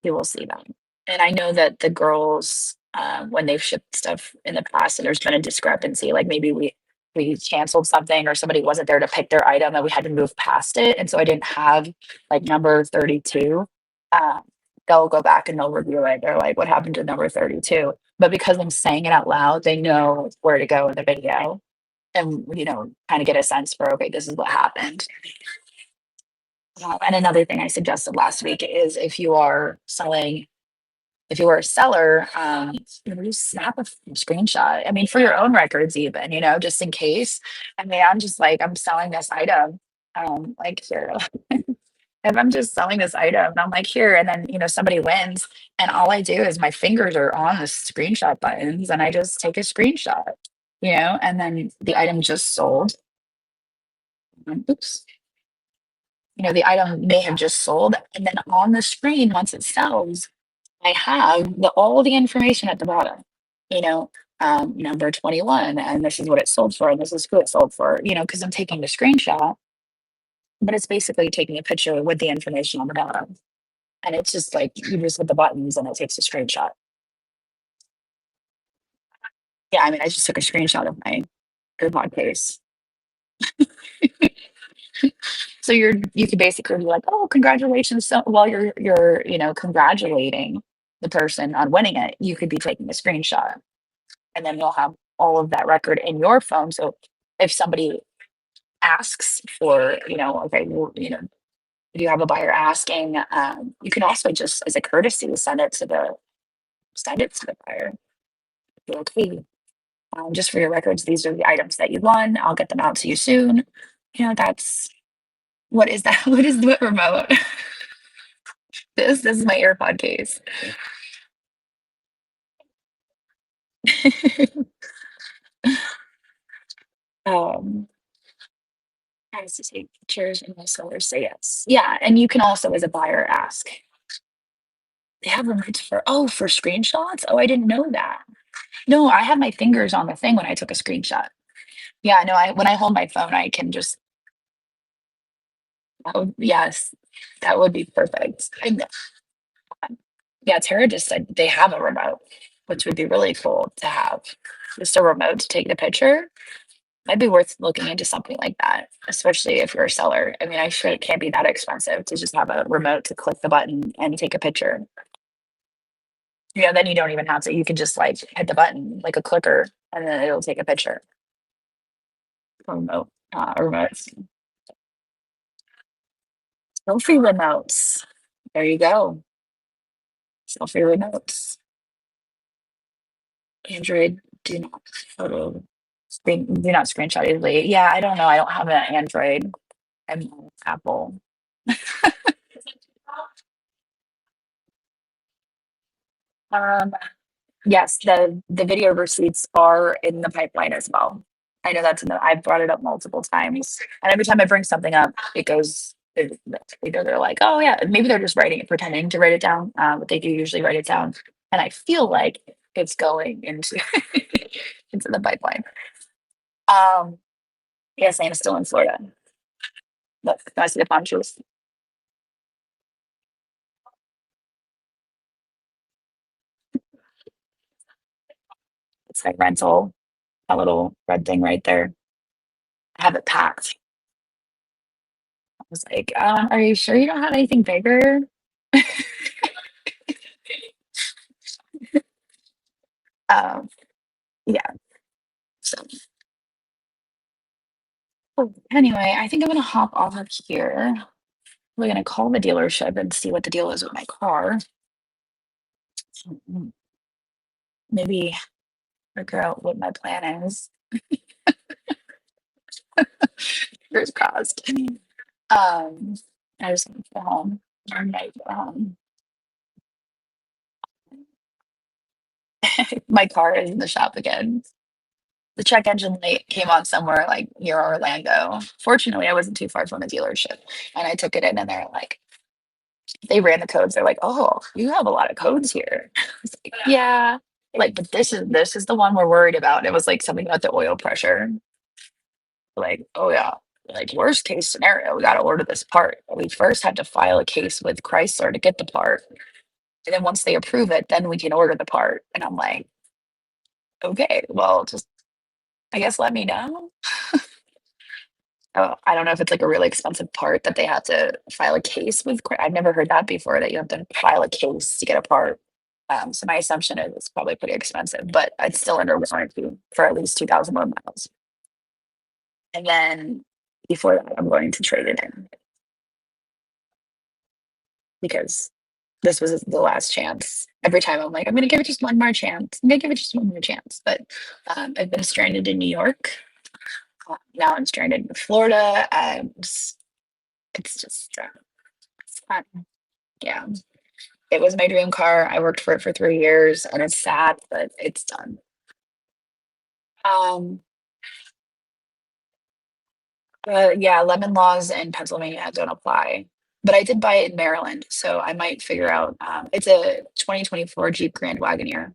that. And I know that the girls, when they've shipped stuff in the past and there's been a discrepancy, like maybe we canceled something or somebody wasn't there to pick their item and we had to move past it. And so I didn't have like number 32. Um, they'll go back and they'll review it. They're like, what happened to number 32? But because I'm saying it out loud, they know where to go in the video and, kind of get a sense for, okay, this is what happened. And another thing I suggested last week is if you were a seller, just snap a screenshot. I mean, for your own records, even, just in case. I mean, I'm just like, I'm selling this item. Like here, if I'm just selling this item, and I'm like, here, and then, somebody wins, and all I do is my fingers are on the screenshot buttons, and I just take a screenshot, and then the item just sold. Oops. The item may have just sold, and then on the screen, once it sells, I have all the information at the bottom, you know, number 21, and this is what it sold for, and this is who it sold for, because I'm taking the screenshot, but it's basically taking a picture with the information on the bottom. And it's just like you just hit the buttons and it takes a screenshot. Yeah, I mean, I just took a screenshot of my AirPod case. So you could basically be like, "Oh, congratulations!" So while you're congratulating the person on winning it, you could be taking a screenshot, and then you'll have all of that record in your phone. So if somebody asks for, okay, well, if you have a buyer asking, you can also just as a courtesy send it to the buyer. Be like, "Hey, just for your records, these are the items that you won. I'll get them out to you soon." That's what is that? What is the remote? This is my AirPod case. um, Has to take pictures and my sellers say yes. Yeah, and you can also, as a buyer, ask. They have remotes for screenshots. Oh, I didn't know that. No, I had my fingers on the thing when I took a screenshot. Yeah, no, I when I hold my phone, I can just. Oh, yes, that would be perfect. Yeah, Tara just said they have a remote, which would be really cool to have. Just a remote to take the picture. Might be worth looking into something like that, especially if you're a seller. I mean, I sure it can't be that expensive to just have a remote to click the button and take a picture. Yeah, then you don't even have to. You can just like hit the button like a clicker, and then it'll take a picture. Remotes, selfie remotes. There you go. Selfie remotes. Android do not do not screenshot easily. Yeah, I don't know. I don't have an Android. I'm on Apple. Um, yes, the video receipts are in the pipeline as well. I know I've brought it up multiple times, and every time I bring something up, it goes. Either they're like, "Oh yeah," maybe they're just pretending to write it down, but they do usually write it down, and I feel like it's going into into the pipeline. Um, yes, I'm still in Florida. Look, I see the palm trees. It's like rental, a little red thing right there. I have it packed. I was like, "Are you sure you don't have anything bigger?" Um, yeah. So anyway, I think I'm gonna hop off of here. We're gonna call the dealership and see what the deal is with my car. Maybe figure out what my plan is. Fingers crossed. I just want to go home. I might go home. My car is in the shop again. The check engine light came on somewhere like near Orlando. Fortunately, I wasn't too far from a dealership, and I took it in, and they ran the codes. They're like, "Oh, you have a lot of codes here." I was like, "Yeah." Like, but this is the one we're worried about. It was like something about the oil pressure. Like, oh yeah. Like worst case scenario, we got to order this part. We first had to file a case with Chrysler to get the part, and then once they approve it, then we can order the part. And I'm like, okay, well, just I guess let me know. Oh, I don't know if it's like a really expensive part that they have to file a case with. I've never heard that before, that you have to file a case to get a part. So my assumption is it's probably pretty expensive, but it's still under warranty for at least 2,000 more miles. And then before that, I'm going to trade it in because this was the last chance. Every time I'm like, I'm going to give it just one more chance. I'm going to give it just one more chance. But I've been stranded in New York. Now I'm stranded in Florida. It's just it's fun. Yeah. It was my dream car. I worked for it for 3 years, and it's sad, but it's done. Um, yeah, lemon laws in Pennsylvania don't apply. but I did buy it in Maryland, so I might figure out. It's a 2024 Jeep Grand Wagoneer.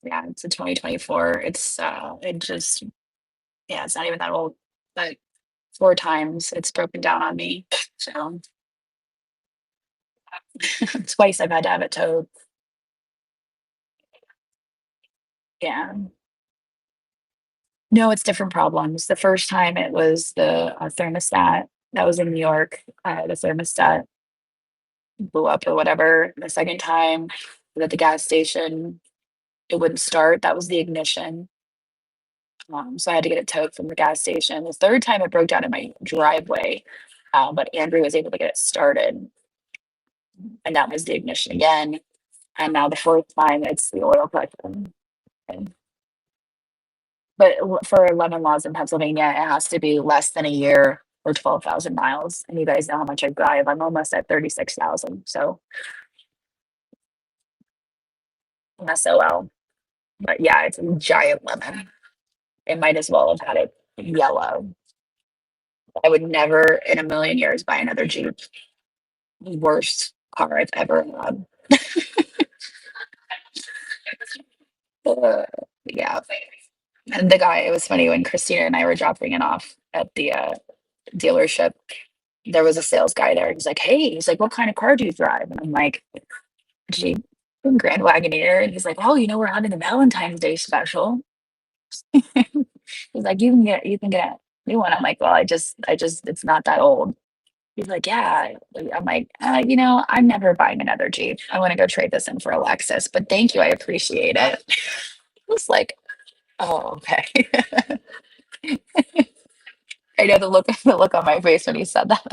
Yeah, it's a 2024. It just yeah, it's not even that old, but 4 times it's broken down on me. So twice I've had to have it towed. Yeah. No, it's different problems. The first time it was the thermostat that was in New York. The thermostat blew up or whatever. The second time was at the gas station, it wouldn't start. That was the ignition. So I had to get it towed from the gas station. The third time it broke down in my driveway, but Andrew was able to get it started, and that was the ignition again. And now the fourth time, it's the oil pressure. And- But for lemon laws in Pennsylvania, it has to be less than a year or 12,000 miles. And you guys know how much I drive. I'm almost at 36,000. So SOL. But yeah, it's a giant lemon. It might as well have had it yellow. I would never in a million years buy another Jeep. Worst car I've ever had. Uh, yeah. And the guy, it was funny when Christina and I were dropping it off at the dealership. There was a sales guy there. He's like, "Hey," he's like, "what kind of car do you drive?" And I'm like, "Jeep Grand Wagoneer." And he's like, "Oh, we're having a Valentine's Day special." He's like, you can get a new one." I'm like, "Well, I just, it's not that old." He's like, "Yeah." I'm like, I'm never buying another Jeep. I want to go trade this in for a Lexus, but thank you. I appreciate it." I was like, "Oh, okay." I know the look on my face when he said that.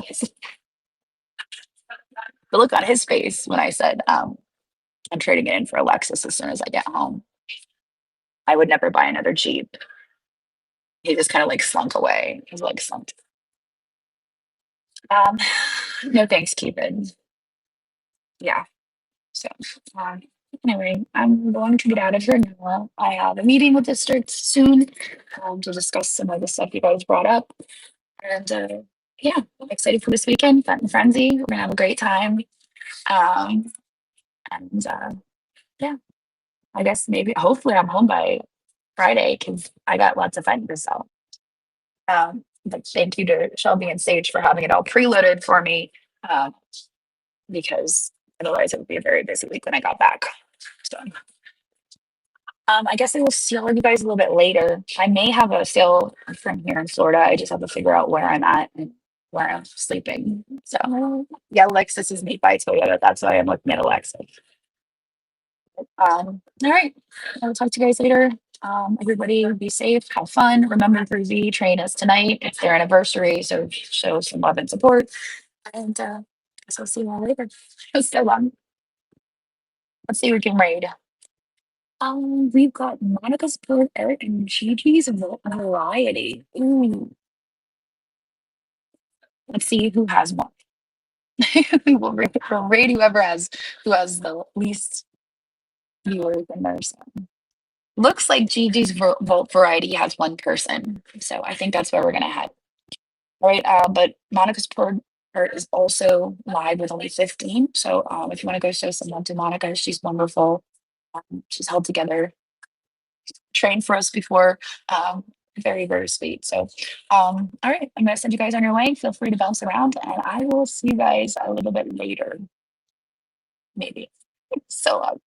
The look on his face when I said, I'm trading it in for a Lexus as soon as I get home. I would never buy another Jeep. He just kind of like slunk away. He was like slumped. Um, no thanks, Cupid. Yeah. So um, anyway, I'm going to get out of here now. I have a meeting with districts soon to discuss some of the stuff you guys brought up. And yeah, I'm excited for this weekend. Fun and frenzy. We're gonna have a great time. Um, and yeah, I guess maybe hopefully I'm home by Friday because I got lots of fun to sell. But thank you to Shelby and Sage for having it all preloaded for me, um, because otherwise it would be a very busy week when I got back. So I guess I will see all of you guys a little bit later. I may have a sale from here in Florida. I just have to figure out where I'm at and where I'm sleeping. So yeah, Lexus is made by Toyota. That's why I'm looking at a Lexus. All right. I'll talk to you guys later. Everybody be safe, have fun. Remember 3V train us tonight. It's their anniversary, so show some love and support. And guess I'll see you all later. So long. Let's see who we can raid. We've got Monica's Port, Eric, and Gigi's variety. Ooh, let's see who has one. We'll raid who has the least viewers in there. So. Looks like Gigi's Volt variety has one person, so I think that's where we're gonna head. All right, but Monica's part is also live with only 15. So if you want to go show some love to Monica, she's wonderful. She's held together, trained for us before. Um, very, very sweet. So all right, I'm gonna send you guys on your way. Feel free to bounce around, and I will see you guys a little bit later, maybe. So